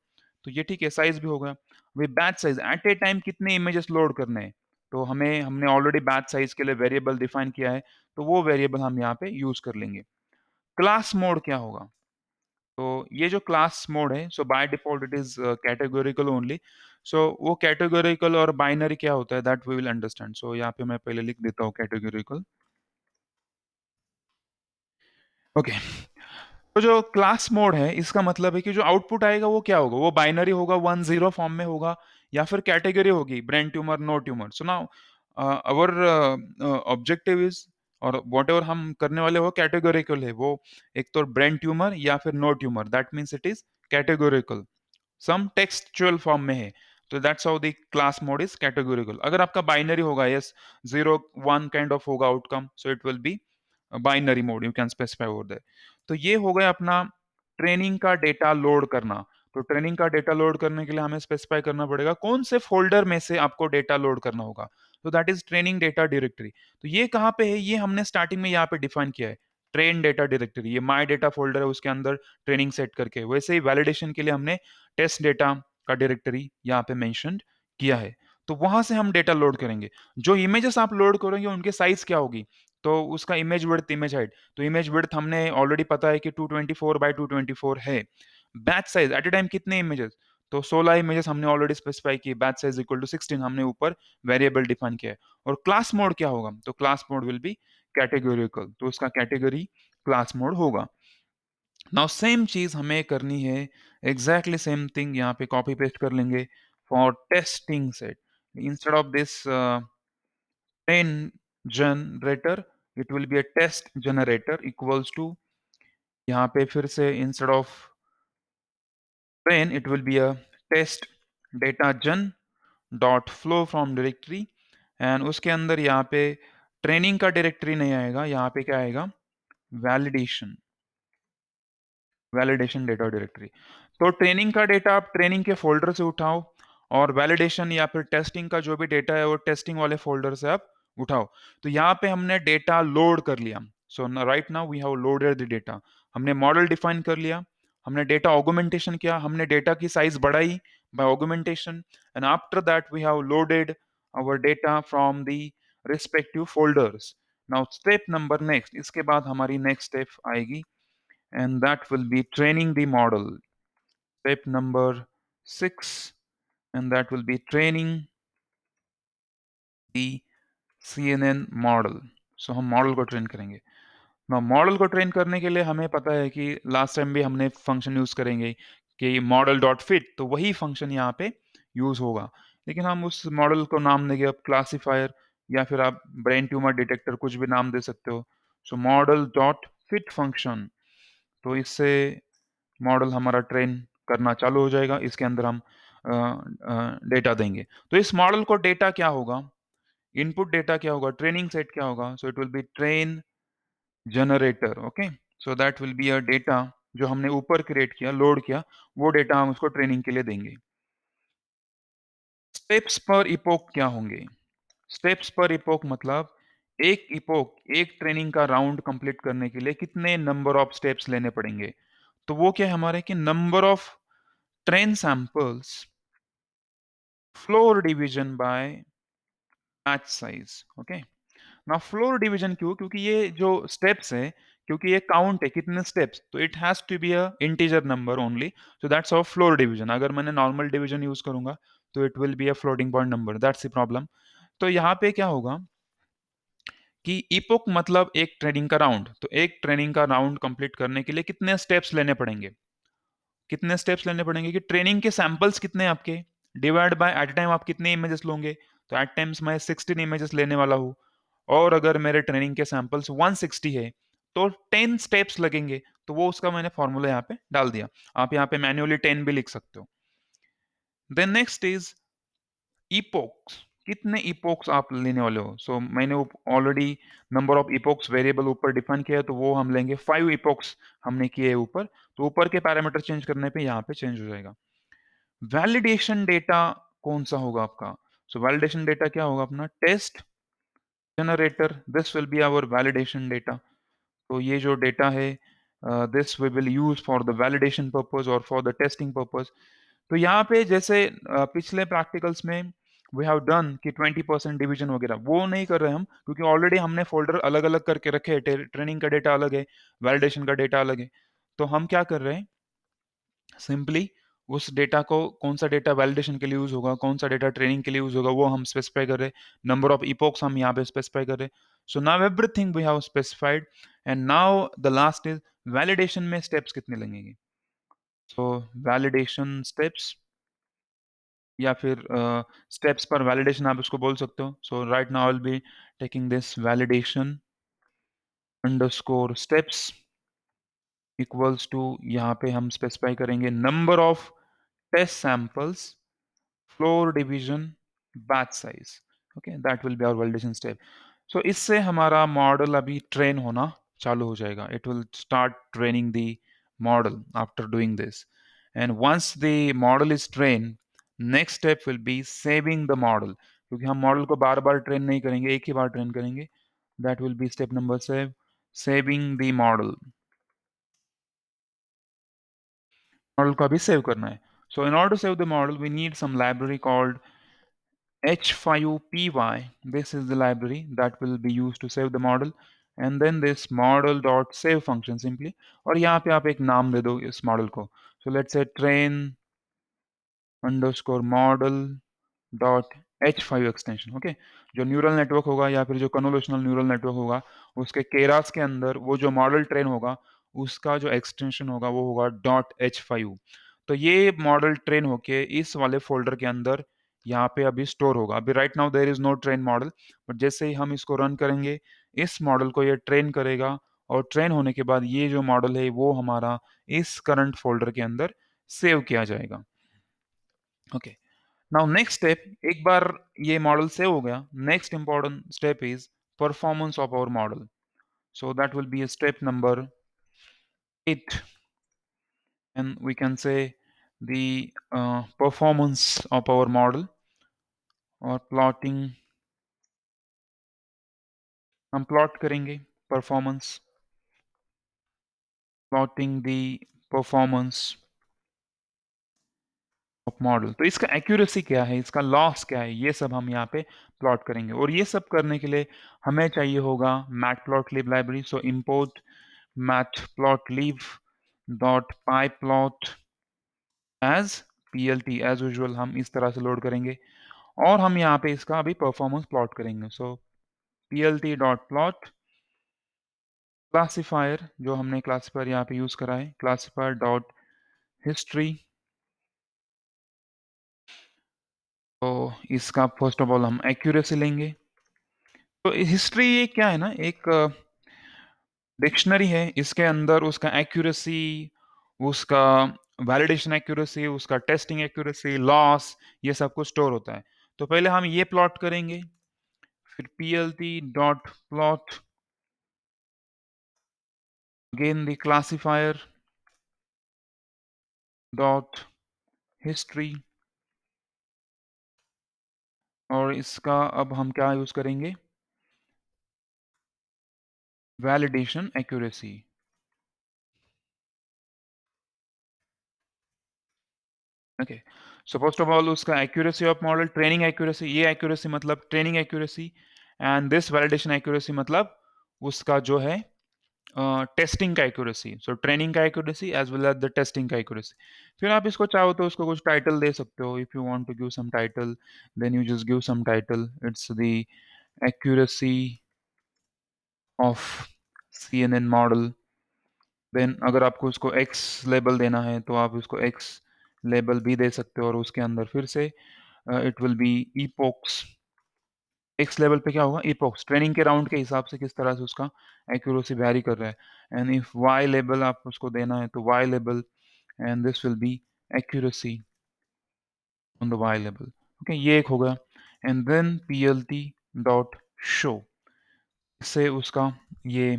तो ये ठीक है, साइज भी होगा. वे batch size, at a time कितने इमेजेस लोड करने हैं, तो हमने ऑलरेडी बैच साइज के लिए वेरिएबल डिफाइन किया है, तो वो वेरिएबल हम यहाँ पे यूज कर लेंगे. क्लास मोड क्या होगा, तो ये जो क्लास मोड है, so by default it is categorical only. So वो कैटेगोरिकल और बाइनरी क्या होता है that we will understand. So यहाँ पे मैं पहले लिख देता हूँ कैटेगोरिकल। ओके, तो जो क्लास मोड है इसका मतलब है कि जो आउटपुट आएगा वो क्या होगा, वो बाइनरी होगा, 1 0 फॉर्म में होगा, या फिर कैटेगरी होगी brain tumour no tumour. So now our objective is, और वॉट एवर हम करने वाले वो कैटेगोरिकल है, वो एक तो ब्रेन ट्यूमर या फिर no tumour, that means it is categorical, some textual form में है। तो that's how the class mode is categorical. अगर आपका बाइनरी होगा, यस 0 1 काइंड ऑफ होगा outcome, so it will be binary mode, you can specify over there. तो ये हो गया अपना ट्रेनिंग का डेटा लोड करना। तो ट्रेनिंग का डेटा लोड करने के लिए हमें स्पेसिफाई करना पड़ेगा कौन से फोल्डर में से आपको डेटा लोड करना होगा। तो that is training data directory. तो ये कहाँ पे है, ये हमने स्टार्टिंग में यहाँ पे डिफाइन किया है, ट्रेन डेटा डायरेक्टरी। ये माई डेटा फोल्डर है, उसके अंदर ट्रेनिंग सेट करके। वैसे ही वैलिडेशन के लिए हमने टेस्ट डेटा का डायरेक्टरी यहाँ पे मेंशन किया है। तो वहां से हम डेटा लोड करेंगे। जो इमेजेस आप लोड करेंगे उनके साइज क्या होगी, तो उसका इमेज विड्थ इमेज हाइट। तो इमेज विड्थ हमने ऑलरेडी पता है कि 224 बाय 224 है। Batch size at a time कितने इमेजेस, तो 16 इमेजेस हमने ऑलरेडी स्पेसिफाई किए। बैच साइज इक्वल टू 16 हमने ऊपर वेरिएबल डिफाइन किया है। और क्लास मोड क्या होगा, तो class mode will be categorical, तो उसका कैटेगरी क्लास मोड होगा। नाउ सेम चीज हमें करनी है, एग्जैक्टली सेम थिंग यहाँ पे कॉपी पेस्ट कर लेंगे for testing set. Instead of this train generator, it will be a test generator equals to, यहाँ पे फिर से instead of train it will be a test data gen dot flow from directory. And उसके अंदर यहाँ पे training का directory नहीं आएगा, यहाँ पे क्या आएगा, वैलिडेशन, वैलिडेशन डेटा डायरेक्टरी। तो ट्रेनिंग का डेटा आप ट्रेनिंग के फोल्डर से उठाओ, और वैलिडेशन या फिर टेस्टिंग का जो भी डेटा है वो टेस्टिंग वाले फोल्डर से आप उठाओ। तो यहाँ पे हमने डेटा लोड कर लिया। So right now we have loaded the data. हमने मॉडल डिफाइन कर लिया, हमने डेटा ऑगमेंटेशन किया, हमने डेटा की साइज बढ़ाई by augmentation, and after that we have loaded our data from the respective folders. Now step number next, इसके बाद हमारी नेक्स्ट स्टेप आएगी, and that will be training the model. Step number 6, and that will be training the CNN model. So हम model को train करेंगे ना। Model को train करने के लिए हमें पता है कि लास्ट टाइम भी हमने फंक्शन यूज करेंगे कि मॉडल डॉट फिट, तो वही फंक्शन यहाँ पे यूज होगा। लेकिन हम उस मॉडल को नाम देंगे अब क्लासीफायर, या फिर आप ब्रेन ट्यूमर डिटेक्टर कुछ भी नाम दे सकते हो। सो मॉडल डॉट फिट फंक्शन, तो इससे मॉडल हमारा ट्रेन करना चालू हो जाएगा। इसके अंदर हम डेटा देंगे। तो इस मॉडल को डेटा क्या होगा, इनपुट डेटा क्या होगा, ट्रेनिंग सेट क्या होगा, सो it will B train generator. Okay, so that will be a data जो हमने ऊपर क्रिएट किया, लोड किया, वो डेटा हम उसको ट्रेनिंग के लिए देंगे। स्टेप्स पर इपोक क्या होंगे, स्टेप्स पर इपोक मतलब एक इपोक, एक ट्रेनिंग का राउंड कंप्लीट करने के लिए कितने नंबर ऑफ स्टेप्स लेने पड़ेंगे। तो वो क्या है हमारे कि number of train samples floor division bye batch size. Okay, ना फ्लोर डिवीजन क्यों, क्योंकि ये जो स्टेप्स है, क्योंकि ये काउंट है कितने स्टेप्स, तो it has to be a integer number only, so that's of floor division. अगर मैंने नॉर्मल डिवीजन यूज करूंगा तो it will be a floating point number, that's the problem. तो यहाँ पे क्या होगा कि इपोक मतलब एक ट्रेनिंग का राउंड, तो एक ट्रेनिंग का राउंड कंप्लीट करने के लिए कितने स्टेप्स लेने पड़ेंगे, कितने स्टेप्स लेने पड़ेंगे कि ट्रेनिंग के सैंपल्स कितने हैं आपके, डिवाइड बाय एट टाइम आप कितने इमेजेस लोगे। तो एट टाइम्स मैं 16 इमेजेस लेने वाला हूँ, और अगर मेरे ट्रेनिंग के सैंपल्स 160 है तो 10 स्टेप्स लगेंगे। तो वो उसका मैंने फॉर्मूला यहाँ पे डाल दिया। आप यहाँ पे मैन्युअली 10 भी लिख सकते हो। देन नेक्स्ट इज इपोक्स, कितने इपोक्स आप लेने वाले हो। सो मैंने ऑलरेडी नंबर ऑफ इपोक्स वेरिएबल ऊपर डिफाइन किया है, तो वो हम लेंगे 5 इपोक्स हमने किए हैं ऊपर। तो ऊपर के पैरामीटर चेंज करने पे यहाँ पे चेंज हो जाएगा। वैलिडेशन डेटा कौन सा होगा आपका, सो वैलिडेशन डेटा क्या होगा अपना, test generator, this will be our validation data. तो ये जो डेटा है this we will use for the validation purpose और फॉर द टेस्टिंग पर्पज। तो यहाँ पे जैसे पिछले प्रैक्टिकल्स में वी हैव डन कि 20% डिवीजन वगैरह वो नहीं कर रहे हम, क्योंकि ऑलरेडी हमने फोल्डर अलग अलग करके रखे हैं, ट्रेनिंग का डेटा अलग है, वैलिडेशन का डेटा अलग है। तो हम क्या कर रहे हैं, सिंपली उस डेटा को, कौन सा डेटा वैलिडेशन के लिए यूज होगा, कौन सा डेटा ट्रेनिंग के लिए यूज होगा, वो हम स्पेसिफाई कर रहे हैं। नंबर ऑफ इपोक्स हम यहाँ पे स्पेसिफाई कर रहे हैं। So now everything we have specified, and now the last is validation में स्टेप्स कितने लगेंगे। सो वैलिडेशन स्टेप्स, या फिर स्टेप्स पर वैलिडेशन आप इसको बोल सकते हो। So right now I will be taking this validation underscore steps equals to, यहाँ पे हम स्पेसिफाई करेंगे number of test samples, floor division, batch size. Okay, that will be our validation step. So इससे हमारा मॉडल अभी train होना चालू हो जाएगा। It will start training the model after doing this, and once the model is train, next step will be saving the model, क्योंकि हम model को बार बार ट्रेन नहीं करेंगे, एक ही बार ट्रेन करेंगे। That will be step number save, saving the model. Model को अभी सेव करना है। So in order to save the model we need some library called h5py. This is the library that will be used to save the model, and then this model dot save function simply, और यहाँ पे आप एक नाम दे दो इस model को। So let's say train underscore model dot h5 extension. Okay, जो न्यूरल नेटवर्क होगा या फिर जो कन्वोल्यूशनल न्यूरल नेटवर्क होगा, उसके केरास के अंदर वो जो मॉडल ट्रेन होगा, उसका जो एक्सटेंशन होगा वो होगा .h5। तो ये मॉडल ट्रेन होके इस वाले फोल्डर के अंदर यहाँ पे अभी स्टोर होगा। अभी right now there is no train model, but जैसे ही हम इसको रन करेंगे, इस मॉडल को ये ट्रेन करेगा, और ट्रेन होने के बाद ये जो मॉडल है वो हमारा इस करंट फोल्डर के अंदर सेव किया जाएगा। ओके, नाउ नेक्स्ट स्टेप, एक बार ये मॉडल सेव हो गया, next important step is performance of our model. So that will be step number 8, and we can say the performance of our model, और plotting हम plot करेंगे performance, plotting the performance of model. तो इसका accuracy क्या है, इसका loss क्या है, ये सब हम यहाँ पे प्लॉट करेंगे। और ये सब करने के लिए हमें चाहिए होगा matplotlib library. So import matplotlib dot pyplot as plt, as usual हम इस तरह से लोड करेंगे, और हम यहाँ पे इसका अभी परफॉर्मेंस प्लॉट करेंगे। सो plt डॉट प्लॉट क्लासिफायर, जो हमने क्लासिफायर यहाँ पे यूज करा है, क्लासिफायर डॉट हिस्ट्री। तो इसका फर्स्ट ऑफ ऑल हम एक्यूरेसी लेंगे। तो हिस्ट्री ये क्या है ना, एक डिक्शनरी है, इसके अंदर उसका एक्यूरेसी, उसका वैलिडेशन एक्यूरेसी, उसका टेस्टिंग एक्यूरेसी, लॉस, ये सब कुछ स्टोर होता है। तो पहले हम ये प्लॉट करेंगे, फिर plt dot plot again the classifier dot history, और इसका अब हम क्या यूज करेंगे, validation accuracy. Okay, so first of all उसका accuracy of model, training accuracy, ये एक्यूरेसी मतलब training accuracy, and this validation accuracy मतलब उसका जो है टेस्टिंग का एक्यूरेसी। सो ट्रेनिंग का accuracy as well as the testing का एक्यूरेसी। फिर आप इसको चाहो तो उसको कुछ टाइटल दे सकते हो। If you want to give some title, then you just give some title, it's the accuracy of CNN model. देन अगर आपको उसको एक्स लेबल देना है तो आप उसको एक्स लेबल भी दे सकते हो, और उसके अंदर फिर से it will be epochs. X लेवल पे क्या होगा, इपोक्स, ट्रेनिंग के राउंड के हिसाब से किस तरह से उसका एक्यूरेसी वैरी कर रहा है। एंड इफ वाई लेबल आप उसको देना है तो Y label, and this will be accuracy on the Y level. Okay, ये एक हो गया। And then plt dot show, इससे उसका ये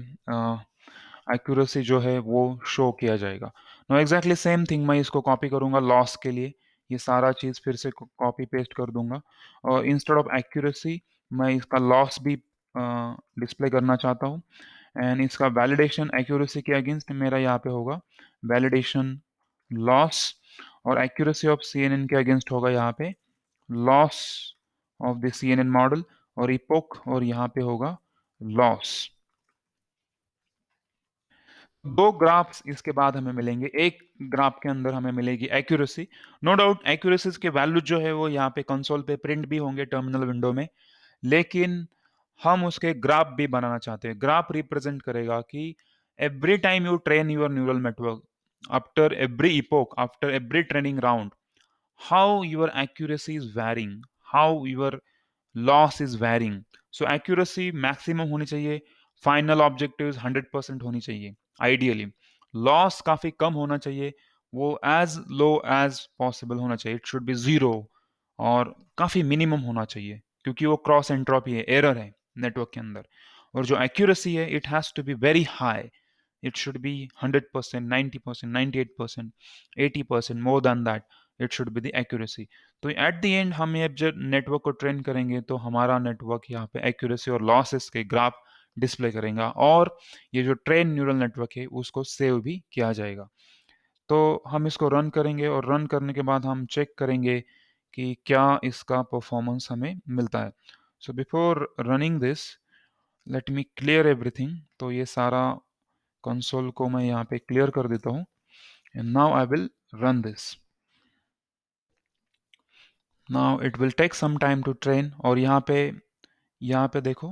एक्यूरेसी जो है वो शो किया जाएगा। नो एग्जैक्टली सेम थिंग मैं इसको कॉपी करूंगा लॉस के लिए, ये सारा चीज़ फिर से कॉपी पेस्ट कर दूंगा, और इंस्टेड ऑफ एक्यूरेसी मैं इसका लॉस भी डिस्प्ले करना चाहता हूँ। एंड इसका वैलिडेशन एक्यूरेसी के अगेंस्ट मेरा यहाँ पे होगा वैलिडेशन लॉस, और एक्यूरेसी ऑफ CNN के अगेंस्ट होगा यहाँ पे loss of the CNN model, और इपोक, और यहाँ पे होगा लॉस। दो ग्राफ्स इसके बाद हमें मिलेंगे। एक ग्राफ के अंदर हमें मिलेगी एक्यूरेसी। नो डाउट एक्यूरेसी के वैल्यू जो है वो यहाँ पे कंसोल पे प्रिंट भी होंगे टर्मिनल विंडो में, लेकिन हम उसके ग्राफ भी बनाना चाहते हैं। ग्राफ रिप्रेजेंट करेगा कि every time you train your neural network, after every epoch, after every training round, how your accuracy is varying, how your loss is varying. So accuracy maximum होनी चाहिए, फाइनल ऑब्जेक्टिव्स 100% होनी चाहिए ideally, loss काफी कम होना चाहिए, वो as low as possible होना चाहिए, इट शुड बी जीरो, और काफी मिनिमम होना चाहिए क्योंकि वो क्रॉस एंट्रोपी है, एरर है नेटवर्क के अंदर। और जो एक्यूरेसी है it has to be very high, it should be 100%, 90%, 98%, 80%, more than that, it should be the accuracy. तो एट द एंड हम ये जब नेटवर्क को ट्रेन करेंगे तो हमारा नेटवर्क यहाँ पे एक्यूरेसी और लॉसेस के ग्राफ डिस्प्ले करेगा, और ये जो ट्रेन न्यूरल नेटवर्क है उसको सेव भी किया जाएगा। तो हम इसको रन करेंगे और रन करने के बाद हम चेक करेंगे कि क्या इसका परफॉर्मेंस हमें मिलता है। So before running this let me clear everything. तो ये सारा कंसोल को मैं यहाँ पे क्लियर कर देता हूँ, and now I will run this. Now it will take some time to train. और यहाँ पे देखो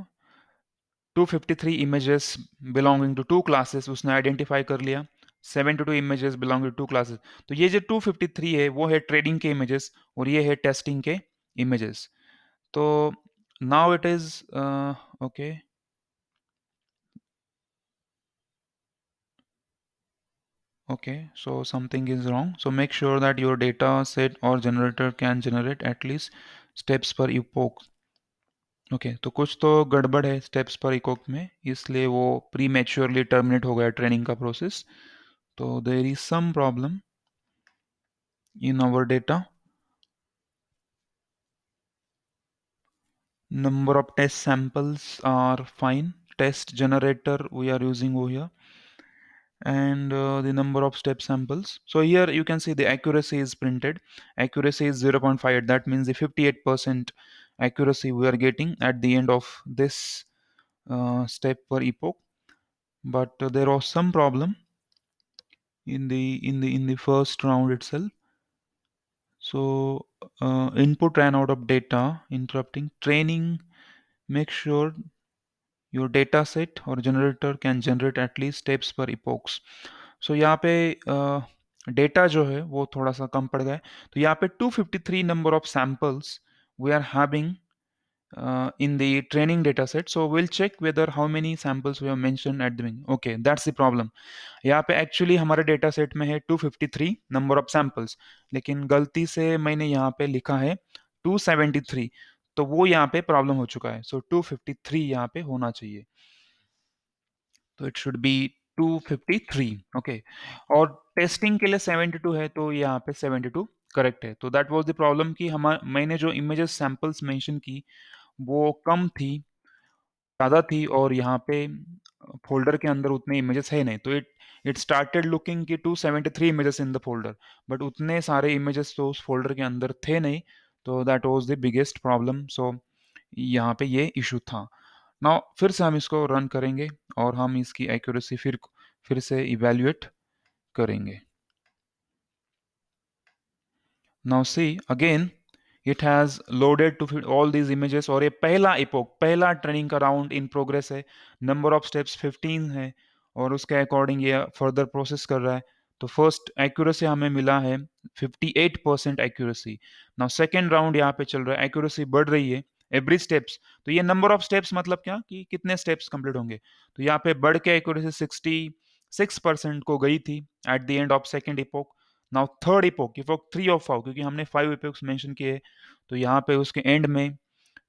253 images belonging to two classes उसने आइडेंटिफाई कर लिया, 72 images belonging to two classes. तो ये जो 253 है वो है ट्रेडिंग के इमेजेस और ये है टेस्टिंग के इमेजेस। तो now it is okay, okay, so something is wrong. So make sure that your data set or generator can generate at least steps per epoch. Okay तो कुछ तो गड़बड़ है स्टेप्स पर इकोक में, इसलिए वो प्री मैच्योरली टर्मिनेट हो गया ट्रेनिंग का प्रोसेस। तो there is some problem in our data. Number of test samples are fine, test generator we are using over here, and the number of step samples. So here you can see the accuracy is printed. Accuracy is 0.58. That means the 58% accuracy we are getting at the end of this step per epoch. But there was some problem in the first round itself. So input ran out of data, interrupting training. Make sure your data set or generator can generate at least steps per epochs. So यहाँ पे data जो है वो थोड़ा सा कम पड़ गया है। तो यहाँ पे 253 number of samples we are having in the training data set. So we'll check whether how many samples we have mentioned at the beginning. Okay, that's the problem. यहाँ पे एक्चुअली हमारे डेटा सेट में है 253 number of samples, लेकिन गलती से मैंने यहाँ पे लिखा है 273, तो वो यहाँ पे प्रॉब्लम हो चुका है। सो 253 यहाँ पे होना चाहिए, तो इट शुड बी 253। ओके, और टेस्टिंग के लिए 72 है तो यहाँ पे 72 करेक्ट है। तो दैट वाज द प्रॉब्लम कि हम मैंने जो इमेजेस सैंपल्स मेंशन की वो कम थी, ज़्यादा थी, और यहाँ पे फोल्डर के अंदर उतने इमेजेस है नहीं, तो इट इट स्टार्टेड लुकिंग कि 273 images in the folder, but उतने सारे इमेजेस तो उस फोल्डर के अंदर थे नहीं। तो that was the biggest problem. So यहाँ पे ये इशू था। नाउ फिर से हम इसको रन करेंगे और हम इसकी एक्यूरेसी फिर से इवेल्युएट करेंगे। Now see again, it has loaded to fit all these images, और ये पहला epoch, पहला ट्रेनिंग का राउंड इन प्रोग्रेस है, नंबर ऑफ स्टेप्स 15 है, और उसके अकॉर्डिंग ये फर्दर प्रोसेस कर रहा है। तो फर्स्ट एक्यूरेसी हमें मिला है 58% एक्यूरेसी। नाउ सेकेंड राउंड यहाँ पे चल रहा है, एक्यूरेसी बढ़ रही है एवरी स्टेप्स। तो ये नंबर ऑफ स्टेप्स मतलब क्या कि कितने स्टेप्स कंप्लीट होंगे, तो यहाँ पे बढ़ के एक्यूरेसी 66% को गई थी at the end of second epoch. Now third epoch, epoch 3 of 5, क्योंकि हमने 5 इपोक्स मेंशन किए, तो यहाँ पे उसके एंड में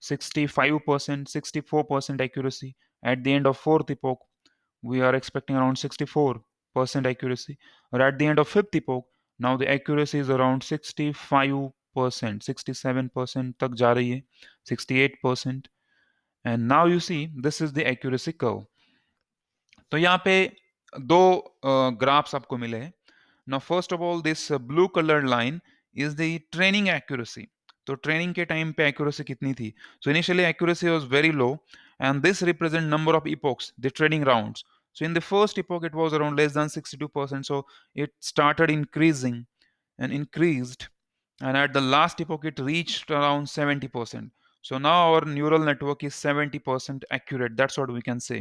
65%, 64% accuracy. At the end of fourth epoch we are expecting around 64% accuracy, or at the end of fifth epoch now the accuracy is around 65%, 67% तक जा रही है, 68%, and now you see this is the accuracy curve. तो यहाँ पे दो graphs आपको मिले हैं। Now first of all this blue coloured line is the training accuracy. तो ट्रेनिंग के टाइम पे एक्यूरेसी कितनी थी? So initially accuracy was very low, and this represent number of epochs, the training rounds. So in the first epoch, it was around less than 62%. So it started increasing and increased, and at the last epoch, it reached around 70%. So now our neural network is 70% accurate. That's what we can say.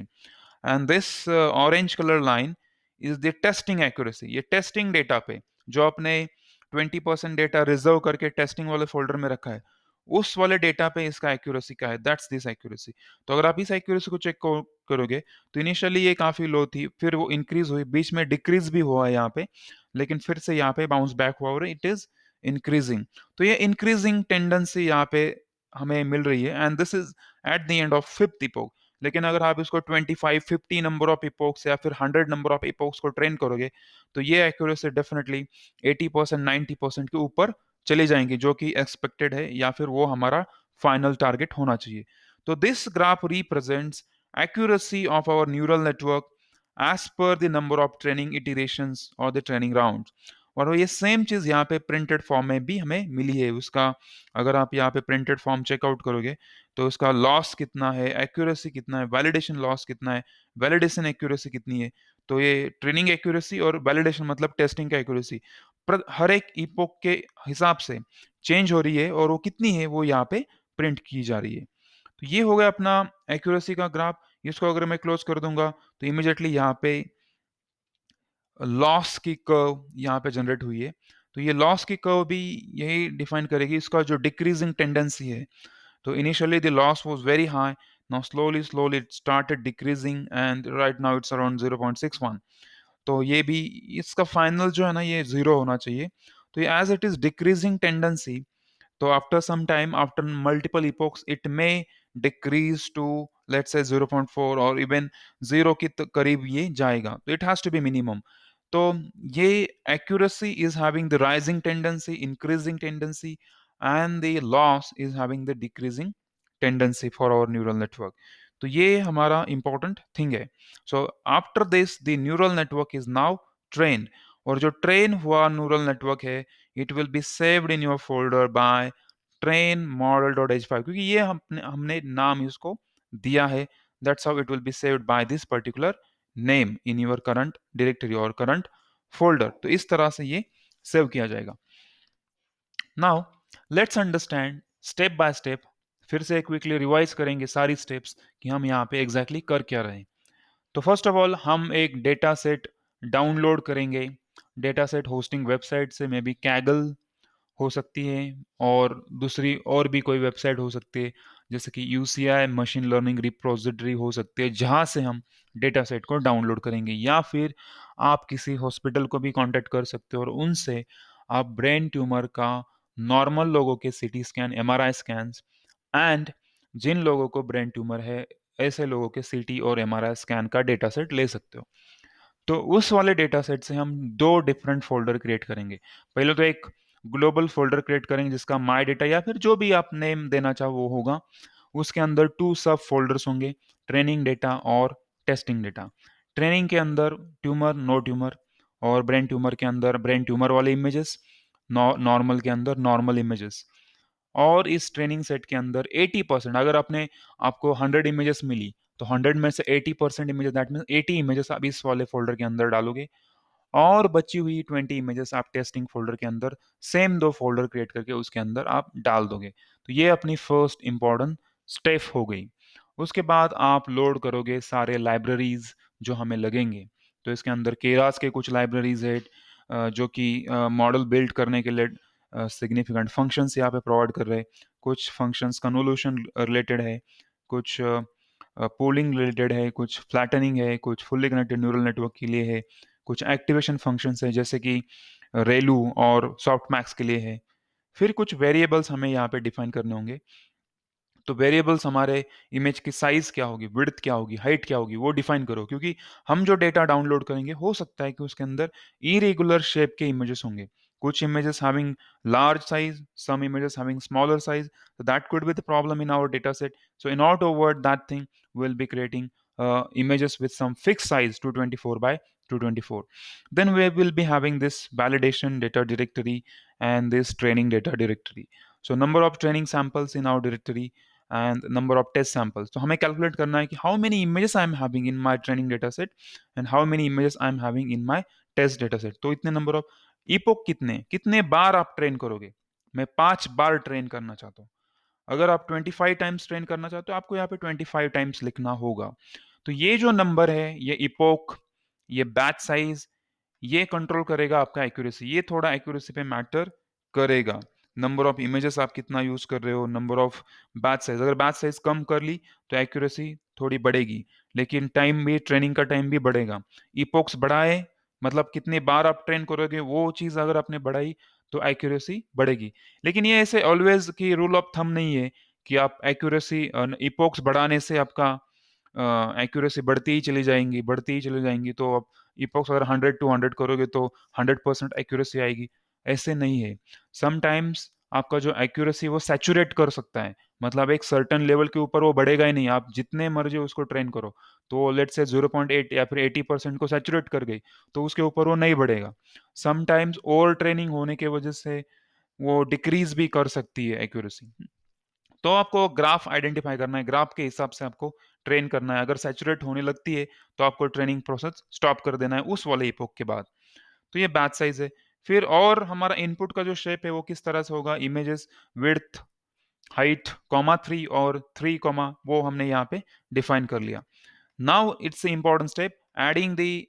And this orange color line is the testing accuracy. ये testing data पे जो आपने 20% data reserve करके testing वाले folder में रखा है, उस वाले डेटा पे इसका एक्यूरेसी का है, दैट्स दिस एक्यूरेसी। तो अगर आप इस एक्यूरेसी को चेक करोगे तो इनिशियली ये काफ़ी लो थी, फिर वो इंक्रीज हुई, बीच में डिक्रीज भी हुआ है यहाँ पे, लेकिन फिर से यहाँ पे बाउंस बैक हुआ और इट इज इंक्रीजिंग। तो ये इंक्रीजिंग टेंडेंसी यहाँ पे हमें मिल रही है, and this is at the end of fifth epoch. लेकिन अगर आप इसको 25-50 नंबर ऑफ इपोक्स या फिर 100 नंबर ऑफ इपोक्स को ट्रेन करोगे तो ये एक्यूरेसी डेफिनेटली 80% 90% के ऊपर चले जाएंगे, जो कि एक्सपेक्टेड है या फिर वो हमारा फाइनल टारगेट होना चाहिए। तो this graph represents accuracy of our neural network as per the number of training iterations or the training rounds। और ये सेम चीज यहाँ पे प्रिंटेड फॉर्म में भी हमें मिली है उसका। अगर आप यहाँ पे प्रिंटेड फॉर्म चेकआउट करोगे तो उसका लॉस कितना है, एक्यूरेसी कितना है, वैलिडेशन लॉस कितना है, वैलिडेशन एक्यूरेसी कितनी है। तो ये ट्रेनिंग एक्यूरेसी और वैलिडेशन मतलब टेस्टिंग का एक्यूरेसी हर एक इपोक के हिसाब से चेंज हो रही है, और वो कितनी है वो यहाँ पे प्रिंट की जा रही है। तो ये हो गया अपना एक्यूरेसी का ग्राफ। इसको अगर मैं क्लोज कर दूंगा तो इमीडिएटली यहाँ पे लॉस की कर्व यहाँ पे जनरेट हुई है। तो ये लॉस की कर्व भी यही डिफाइन करेगी इसका जो डिक्रीजिंग टेंडेंसी है। तो initially the loss was very high, now slowly it started decreasing and right now it's around 0.61। तो ये भी इसका फाइनल जो है ना ये जीरो होना चाहिए। तो ये as it is decreasing tendency, तो after some time, after multiple epochs, it may decrease to let's say 0.4 or even 0 के करीब ये जाएगा। तो it has to be minimum। तो ये accuracy is having the rising tendency, increasing tendency, and the loss is having the decreasing tendency for our neural network। तो ये हमारा important thing है। So after this, the neural network is now trained। और जो train हुआ neural network है, it will be saved in your folder by train model dot H five, क्योंकि ये हमने नाम इसको दिया है। That's how it will be saved by this particular name in your current directory और करंट फोल्डर। तो इस तरह से ये सेव किया जाएगा। Now let's understand step by step, फिर से क्विकली रिवाइज करेंगे सारी स्टेप्स कि हम यहाँ पे एग्जैक्टली कर क्या रहे हैं। तो फर्स्ट ऑफ ऑल हम एक डेटा सेट डाउनलोड करेंगे। डेटा सेट होस्टिंग वेबसाइट से, मे बी कैगल हो सकती है, और दूसरी और भी कोई वेबसाइट हो सकती है जैसे कि यूसीआई मशीन लर्निंग रिपोजिटरी हो सकती है, जहाँ से हम डेटा सेट को डाउनलोड करेंगे। या फिर आप किसी हॉस्पिटल को भी कांटेक्ट कर सकते हो और उनसे आप ब्रेन ट्यूमर का नॉर्मल लोगों के CT scan, MRI scans, and जिन लोगों को ब्रेन ट्यूमर है ऐसे लोगों के सीटी और एमआरआई स्कैन का डेटा सेट ले सकते हो। तो उस वाले डेटा सेट से हम दो डिफरेंट फोल्डर क्रिएट करेंगे। पहले तो एक ग्लोबल फोल्डर क्रिएट करेंगे जिसका माई डेटा या फिर जो भी आप नेम देना चाहो वो होगा। उसके अंदर टू सब फोल्डर्स होंगे, ट्रेनिंग डेटा और टेस्टिंग डेटा। ट्रेनिंग के अंदर ट्यूमर, नो ट्यूमर, और ब्रेन ट्यूमर के अंदर ब्रेन ट्यूमर वाले इमेजेस, नॉर्मल के अंदर नॉर्मल इमेजेस। और इस ट्रेनिंग सेट के अंदर 80%, अगर आपको 100 इमेजेस मिली तो 100 में से 80% इमेजेस, दैट मीन 80 इमेजेस आप इस वाले फोल्डर के अंदर डालोगे, और बची हुई 20 इमेजेस आप टेस्टिंग फोल्डर के अंदर सेम दो फोल्डर क्रिएट करके उसके अंदर आप डाल दोगे। तो ये अपनी फर्स्ट इंपॉर्टेंट स्टेप हो गई। उसके बाद आप लोड करोगे सारे लाइब्रेरीज जो हमें लगेंगे। तो इसके अंदर केरास के कुछ लाइब्रेरीज है जो कि मॉडल बिल्ड करने के लिए सिग्निफिकेंट फंक्शंस यहाँ पे प्रोवाइड कर रहे हैं। कुछ फंक्शंस कन्वोल्यूशन रिलेटेड है, कुछ पोलिंग रिलेटेड है, कुछ फ्लैटनिंग है, कुछ फुल्ली कनेक्टेड न्यूरल नेटवर्क के लिए है, कुछ एक्टिवेशन फंक्शंस है जैसे कि रेलू और सॉफ्टमैक्स के लिए है। फिर कुछ वेरिएबल्स हमें यहाँ पे डिफाइन करने होंगे। तो वेरिएबल्स हमारे इमेज की साइज क्या होगी, विड्थ क्या होगी, हाइट क्या होगी, वो डिफाइन करो, क्योंकि हम जो डेटा डाउनलोड करेंगे हो सकता है कि उसके अंदर इरेगुलर शेप के इमेजेस होंगे। कुछ images having large size, some images having smaller size, so that could be the problem in our data set। So in order to avoid that thing, we'll be creating images with some fixed size 224 by 224। Then we will be having this validation data directory and this training data directory। So number of training samples in our directory, and number of test samples. तो हमें calculate करना है कि how many images I am having in my training data set and how many images I am having in my test data set. तो इतने number of epoch कितने कितने बार आप ट्रेन करोगे? मैं 5 बार ट्रेन करना चाहता हूँ। अगर आप 25 टाइम्स ट्रेन करना चाहते हो, आपको यहाँ पे 25 टाइम्स लिखना होगा। तो ये जो नंबर है, ये इपोक, ये बैच साइज, ये कंट्रोल करेगा आपका एक्यूरेसी। ये थोड़ा एक्यूरेसी पे मैटर करेगा। नंबर ऑफ इमेजेस आप कितना यूज कर रहे हो, नंबर ऑफ बैच साइज, अगर बैच साइज कम कर ली तो एक्यूरेसी थोड़ी बढ़ेगी, लेकिन टाइम भी, ट्रेनिंग का टाइम भी बढ़ेगा। इपोक्स बढ़ाए मतलब कितनी बार आप ट्रेन करोगे, वो चीज अगर आपने बढ़ाई तो एक्यूरेसी बढ़ेगी। लेकिन ये ऐसे ऑलवेज की रूल ऑफ थंब नहीं है कि आप एक्यूरेसी इपोक्स बढ़ाने से आपका एक्यूरेसी बढ़ती ही चली जाएंगी, बढ़ती ही चली जाएंगी। तो आप इपोक्स अगर 100 to 100 करोगे तो 100% एक्यूरेसी आएगी, ऐसे नहीं है। समटाइम्स आपका जो एक्यूरेसी वो सैचुरेट कर सकता है, मतलब एक सर्टन लेवल के ऊपर वो बढ़ेगा ही नहीं, आप जितने मर्जी उसको ट्रेन करो। तो लेट से 0.8 या फिर 80% को सैचुरेट कर गई तो उसके ऊपर वो नहीं बढ़ेगा। समटाइम्स ओवर ट्रेनिंग होने की वजह से वो डिक्रीज भी कर सकती है एक्यूरेसी। तो आपको ग्राफ आइडेंटिफाई करना है, ग्राफ के हिसाब से आपको ट्रेन करना है। अगर सैचुरेट होने लगती है तो आपको ट्रेनिंग प्रोसेस स्टॉप कर देना है उस वाले इपोक के बाद। तो ये बैच साइज है। फिर और हमारा इनपुट का जो शेप है वो किस तरह से होगा, इमेजेस विड्थ, हाइट, कॉमा 3 और 3 कॉमा, वो हमने यहाँ पे डिफाइन कर लिया। Now it's the important step, adding the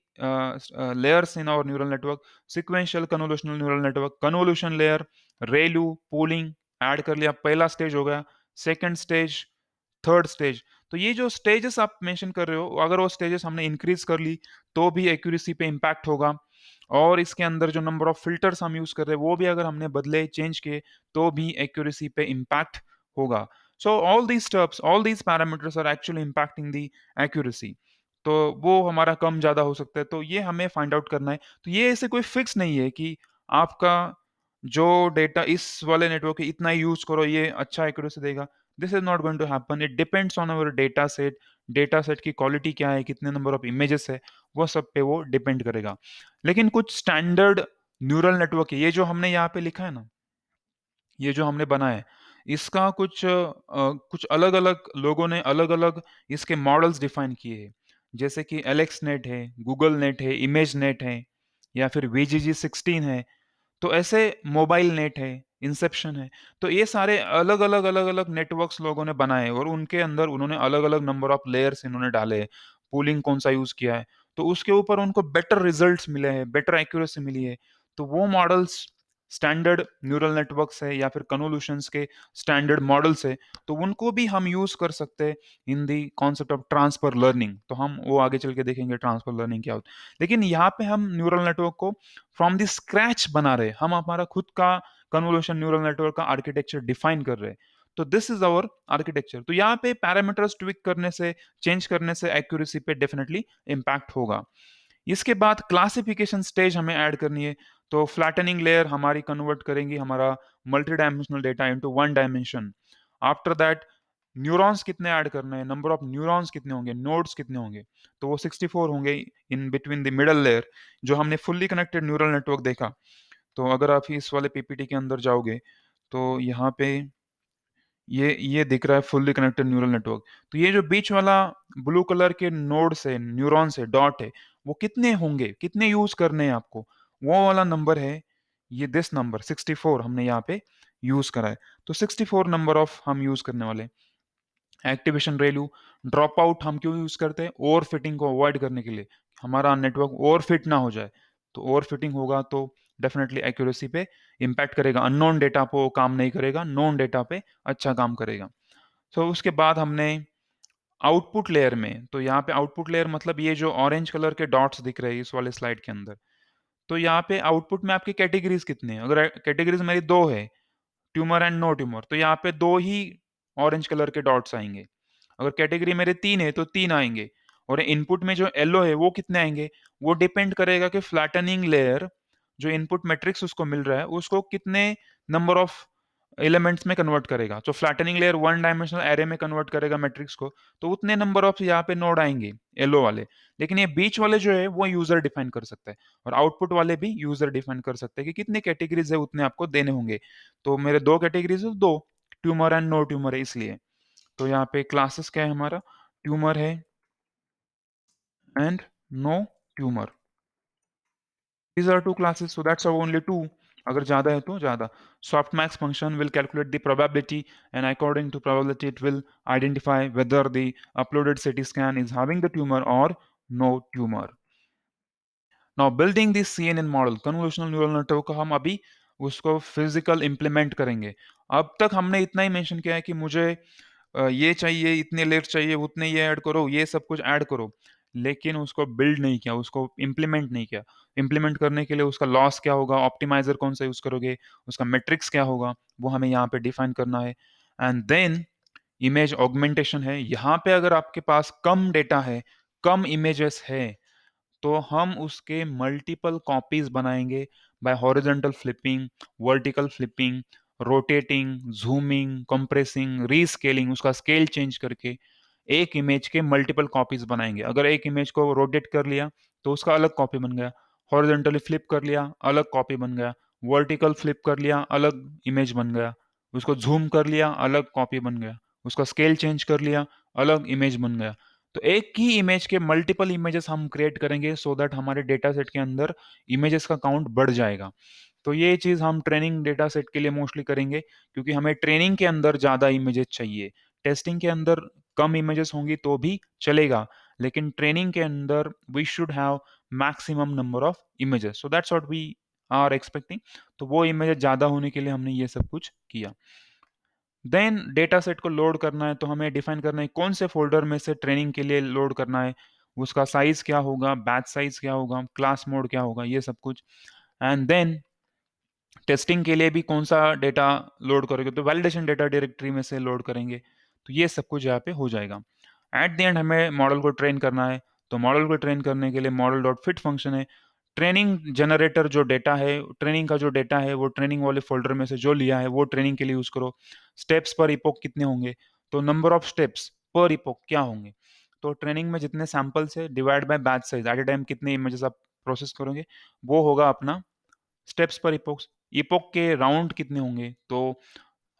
layers in our neural network, sequential convolutional neural network, convolution layer, ReLU, pooling, add कर लिया, पहला स्टेज हो गया। Second stage, third stage. तो ये जो स्टेजेस आप मेंशन कर रहे हो, अगर वो स्टेजेस हमने इंक्रीज कर ली तो भी एक्यूरेसी पे इम्पैक्ट होगा, और इसके अंदर जो नंबर ऑफ फिल्टर्स हम यूज कर रहे हैं वो भी अगर हमने बदले, चेंज किए, तो भी एक्यूरेसी पे इम्पैक्ट होगा। So all these steps, all these parameters are actually impacting the accuracy. तो वो हमारा कम ज्यादा हो सकता है, तो ये हमें फाइंड आउट करना है। तो ये ऐसे कोई फिक्स नहीं है कि आपका जो डेटा इस वाले नेटवर्क है इतना यूज करो ये अच्छा एक्यूरेसी देगा। This is not going to happen, it depends on our data set. Data set की क्वालिटी क्या है, कितने नंबर ऑफ इमेजेस है, वो सब पे वो डिपेंड करेगा। लेकिन कुछ स्टैंडर्ड न्यूरल नेटवर्क है, ये जो हमने यहाँ पे लिखा है ना, ये जो हमने बनाया है, इसका कुछ अलग अलग लोगों ने अलग अलग इसके मॉडल्स डिफाइन किए हैं। जैसे कि एलेक्स नेट है, गूगल नेट है, इमेज नेट है, या फिर VGG16 है। तो ऐसे मोबाइल नेट है, इंसेप्शन है। तो ये सारे अलग अलग नेटवर्क्स लोगों ने बनाए, और उनके अंदर उन्होंने अलग अलग नंबर ऑफ लेयर्स इन्होंने डाले हैं, पूलिंग कौन सा यूज किया है, तो उसके ऊपर उनको बेटर रिजल्ट्स मिले हैं, बेटर एक्यूरेसी मिली है। तो वो मॉडल्स स्टैंडर्ड न्यूरल नेटवर्क्स है या फिर कन्वोल्यूशंस के स्टैंडर्ड मॉडल्स है, तो उनको भी हम यूज कर सकते हैं in the concept of transfer learning. तो हम वो आगे चल के देखेंगे ट्रांसफर लर्निंग क्या होता है। लेकिन यहाँ पे हम न्यूरल नेटवर्क को फ्रॉम द स्क्रैच बना रहे, हम हमारा खुद का कन्वोल्यूशन न्यूरल नेटवर्क का आर्किटेक्चर डिफाइन कर रहे हैं। तो दिस इज आवर आर्किटेक्चर। तो यहाँ पे पैरामीटर्स ट्विक करने से, चेंज करने से एक्यूरेसी पे डेफिनेटली इम्पैक्ट होगा। इसके बाद क्लासिफिकेशन स्टेज हमें ऐड करनी है। तो फ्लैटनिंग लेयर हमारी कन्वर्ट करेंगी हमारा multi dimensional data into one dimension. After that neurons कितने ऐड करने हैं, नंबर ऑफ न्यूरॉन्स कितने होंगे, नोड्स कितने होंगे, तो वो 64 होंगे in between the middle layer, जो हमने फुल्ली कनेक्टेड न्यूरल नेटवर्क देखा। तो अगर आप इस वाले पीपीटी के अंदर जाओगे तो यहाँ पे ये दिख रहा है फुल्ली कनेक्टेड न्यूरल नेटवर्क। तो ये जो बीच वाला ब्लू कलर के नोड्स है, न्यूरॉन्स है, डॉट है, वो कितने होंगे, कितने यूज करने हैं आपको, वो वाला नंबर है ये, दिस नंबर 64 हमने यहाँ पे यूज करा है। तो 64 नंबर ऑफ हम यूज करने वाले। एक्टिवेशन वैल्यू, ड्रॉप आउट हम क्यों यूज करते हैं, ओवर फिटिंग को अवॉइड करने के लिए, हमारा नेटवर्क ओवर फिट ना हो जाए। तो ओवर फिटिंग होगा तो डेफिनेटली एक्यूरेसी पे इम्पैक्ट करेगा, अननोन डेटा पे काम नहीं करेगा, नोन डेटा पे अच्छा काम करेगा। तो उसके बाद हमने आउटपुट लेयर में, तो यहाँ पे आउटपुट लेयर मतलब ये जो ऑरेंज कलर के डॉट्स दिख रहे हैं इस वाले स्लाइड के अंदर, तो यहाँ पे आउटपुट में आपकी कैटेगरीज कितने हैं, अगर कैटेगरीज मेरी दो है, ट्यूमर एंड नो ट्यूमर, तो यहाँ पे दो ही ऑरेंज कलर के डॉट्स आएंगे। अगर कैटेगरी मेरे तीन है तो तीन आएंगे। और इनपुट में जो येलो है वो कितने आएंगे, वो डिपेंड करेगा कि फ्लैटनिंग लेयर जो इनपुट मैट्रिक्स उसको मिल रहा है उसको कितने नंबर ऑफ एलिमेंट्स में कन्वर्ट करेगा। तो flattening layer one dimensional array में कन्वर्ट करेगा मैट्रिक्स को, तो उतने नंबर ऑफ यहाँ पे नोड आएंगे येलो वाले। लेकिन ये बीच वाले जो है वो यूजर डिफाइन कर सकता है, और आउटपुट वाले भी यूजर डिफाइन कर सकते हैं कि कितने कैटेगरीज है उतने आपको देने होंगे। तो मेरे दो कैटेगरीज है, दो ट्यूमर एंड नो ट्यूमर है इसलिए। तो यहाँ पे क्लासेस क्या है हमारा, ट्यूमर है and no tumour. These are two classes, so that's our only two. अगर ज़्यादा है तो ज़्यादा. Softmax function will calculate the probability, and according to probability, it will identify whether the uploaded CT scan is having the tumor or no tumor. Now building this CNN model, convolutional neural network को हम अभी उसको physical implement करेंगे. अब तक हमने इतना ही mention किया है कि मुझे ये चाहिए, इतने लेयर चाहिए, उतने ये ऐड करो, ये सब कुछ ऐड करो, लेकिन उसको बिल्ड नहीं किया, उसको इम्प्लीमेंट नहीं किया. इम्प्लीमेंट करने के लिए उसका लॉस क्या होगा, ऑप्टिमाइजर कौन सा यूज करोगे, उसका मेट्रिक्स क्या होगा, वो हमें यहाँ पे डिफाइन करना है. एंड देन इमेज ऑगमेंटेशन है. यहाँ पे अगर आपके पास कम डेटा है, कम इमेजेस है, तो हम उसके मल्टीपल कॉपीज बनाएंगे bye horizontal flipping, vertical flipping, rotating, zooming, compressing, rescaling, उसका स्केल चेंज करके एक इमेज के मल्टीपल कॉपीज बनाएंगे. अगर एक इमेज को रोटेट कर लिया तो उसका अलग कॉपी बन गया, हॉरिजॉन्टली फ्लिप कर लिया अलग कॉपी बन गया, वर्टिकल फ्लिप कर लिया अलग इमेज बन गया, उसको जूम कर लिया अलग कॉपी बन गया, उसका स्केल चेंज कर लिया अलग इमेज बन गया. तो एक ही इमेज के मल्टीपल इमेजेस हम क्रिएट करेंगे सो दैट हमारे डेटा सेट के अंदर इमेजेस का काउंट बढ़ जाएगा. तो ये चीज हम ट्रेनिंग डेटा सेट के लिए मोस्टली करेंगे, क्योंकि हमें ट्रेनिंग के अंदर ज्यादा इमेजेस चाहिए. टेस्टिंग के अंदर कम इमेजेस होंगी तो भी चलेगा, लेकिन ट्रेनिंग के अंदर we should have maximum number of images, so that's what we are expecting. तो वो इमेजेस ज्यादा होने के लिए हमने ये सब कुछ किया. देन डेटा सेट को लोड करना है तो हमें डिफाइन करना है कौन से फोल्डर में से ट्रेनिंग के लिए लोड करना है, उसका साइज क्या होगा, बैच साइज क्या होगा, क्लास मोड क्या होगा, ये सब कुछ. एंड देन टेस्टिंग के लिए भी कौन सा डेटा लोड करोगे, तो वैलिडेशन डेटा डायरेक्टरी में से लोड करेंगे. तो ये सब कुछ यहाँ पे हो जाएगा. एट द एंड हमें मॉडल को ट्रेन करना है, तो मॉडल को ट्रेन करने के लिए मॉडल डॉट फिट फंक्शन है. ट्रेनिंग जनरेटर जो डेटा है, ट्रेनिंग का जो डेटा है वो ट्रेनिंग वाले फोल्डर में से जो लिया है वो ट्रेनिंग के लिए यूज करो. स्टेप्स पर इपोक कितने होंगे, तो number of steps per epoch क्या होंगे, तो ट्रेनिंग में जितने सैंपल्स है divide by batch size, at a time कितने इमेजेस आप प्रोसेस करोगे, वो होगा अपना स्टेप्स पर इपोक्स. इपोक के राउंड कितने होंगे, तो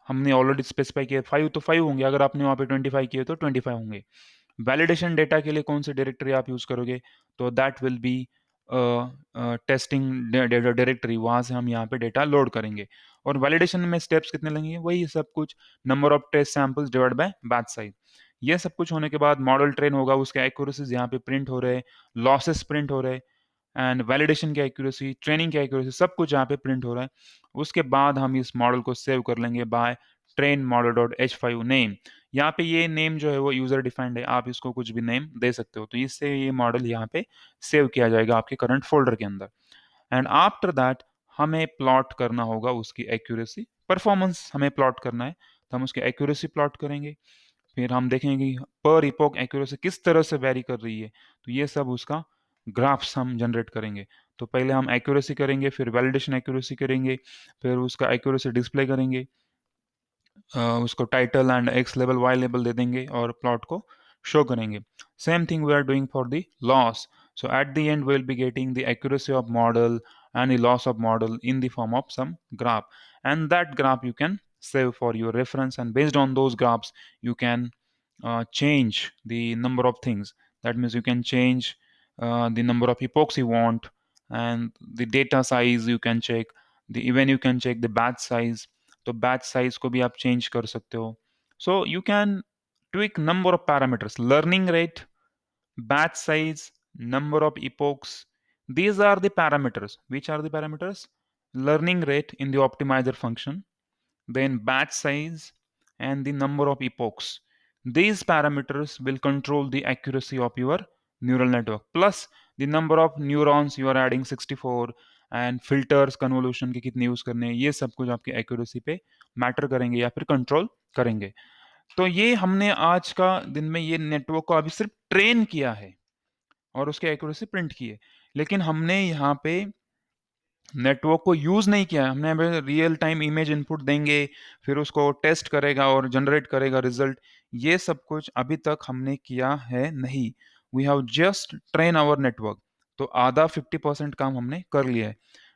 हमने ऑलरेडी स्पेसिफाई किया 5, तो 5 होंगे. अगर आपने वहाँ पे 25 किए तो 25 होंगे. वैलिडेशन डेटा के लिए कौन सी डायरेक्टरी आप यूज करोगे, तो that will B testing data directory, वहां से हम यहाँ पे डेटा लोड करेंगे. और वैलिडेशन में स्टेप्स कितने लगेंगे, वही सब कुछ, number of test samples divide by batch size. ये सब कुछ होने के बाद मॉडल ट्रेन होगा, उसके एक्यूरेसीज यहाँ पे प्रिंट हो रहे, लॉसेस प्रिंट हो रहे, एंड वैलिडेशन की एक्यूरेसी, ट्रेनिंग की एक्यूरेसी, सब कुछ यहाँ पे प्रिंट हो रहा है. उसके बाद हम इस मॉडल को सेव कर लेंगे by train model dot h5 name. यहाँ पे ये नेम जो है वो यूजर डिफाइंड है, आप इसको कुछ भी नेम दे सकते हो. तो इससे ये मॉडल यहाँ पे सेव किया जाएगा आपके करंट फोल्डर के अंदर. एंड आफ्टर दैट हमें प्लॉट करना होगा उसकी एक्यूरेसी, परफॉर्मेंस हमें प्लॉट करना है, तो हम उसकी एक्यूरेसी प्लॉट करेंगे. फिर हम देखेंगे कि पर इपोक एक्यूरेसी किस तरह से वेरी कर रही है, तो ये सब उसका ग्राफ्स हम जनरेट करेंगे. तो पहले हम एक्यूरेसी करेंगे, फिर वैलिडेशन एक्यूरेसी करेंगे, फिर उसका एक्यूरेसी डिस्प्ले करेंगे, उसको title and X level Y level दे देंगे और प्लॉट को शो करेंगे. Same thing we are doing for the loss. So at the end, we'll be getting the accuracy of model and the loss of model in the form of some graph. And that graph you can save for your reference. And based on those graphs, you can change the number of things. That means you can change the number of epochs you want, and the data size you can check. Even you can check the batch size. तो batch size को भी आप change कर सकते हो. So you can tweak number of parameters, learning rate, batch size, number of epochs. These are the parameters. Which are the parameters? Learning rate in the optimizer function, then batch size, and the number of epochs. These parameters will control the accuracy of your neural network. Plus the number of neurons you are adding 64, and filters convolution के कितने use करने हैं, ये सब कुछ आपकी accuracy पे matter करेंगे या फिर कंट्रोल करेंगे. तो ये हमने आज का दिन में ये नेटवर्क को अभी सिर्फ ट्रेन किया है और उसके एक्यूरेसी प्रिंट की है, लेकिन हमने यहाँ पे नेटवर्क को यूज नहीं किया है. हमने अभी रियल टाइम इमेज इनपुट देंगे, फिर उसको टेस्ट करेगा और जनरेट करेगा रिजल्ट, ये सब कुछ अभी तक हमने किया है नहीं. We have just train our network. तो आधा 50% काम हमने कर लिया है.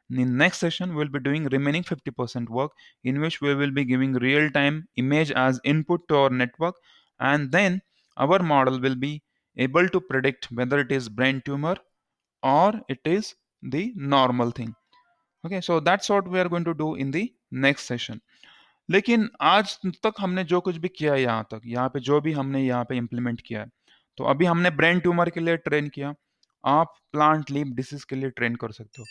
In next session, we'll be doing remaining 50% work, in which we will be giving real-time image as input to our network, and then our model will be able to predict whether it is brain tumor or it is the normal thing. Okay, so that's what we are going to do in the next session. लेकिन आज तक हमने जो कुछ भी किया है यहाँ तक, यहाँ पे जो भी हमने यहाँ पे इम्प्लीमेंट किया है, तो अभी हमने ब्रेन ट्यूमर के लिए ट्रेन किया, आप प्लांट लीफ डिसीज के लिए ट्रेन कर सकते हो,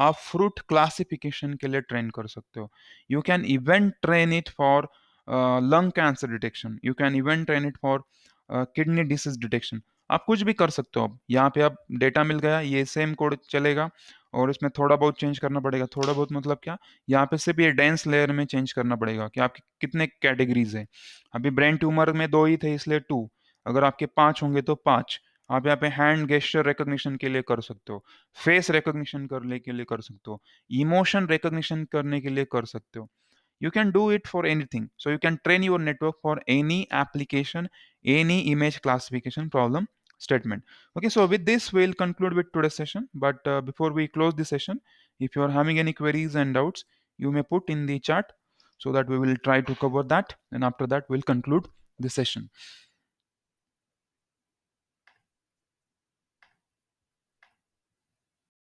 आप फ्रूट क्लासिफिकेशन के लिए ट्रेन कर सकते हो, you can even train it for lung cancer detection, you can even train it for kidney disease detection, आप कुछ भी कर सकते हो। अब यहाँ पे आप डेटा मिल गया, ये सेम कोड चलेगा और इसमें थोड़ा बहुत चेंज करना पड़ेगा, थोड़ा बहुत मतलब क्या, यहाँ पे सिर्फ ये डेंस लेयर में चेंज करना पड़ेगा कि आपके कितने कैटेगरीज है। अभी ब्रेन ट्यूमर में 2 ही थे इसलिए 2, अगर आपके 5 होंगे तो 5। आप यहाँ पे हैंड गेस्चर रिकॉग्निशन के लिए कर सकते हो, फेस रिकॉग्निशन करने के लिए कर सकते हो, इमोशन रिकॉग्निशन करने के लिए कर सकते हो। You can do it for anything, so you can train your network for any application, any image classification problem statement. Okay, so with this we'll conclude with today's session, but before we close the session, if you are having any queries and doubts, you may put in the chat so that we will try to cover that, and after that we'll conclude the session.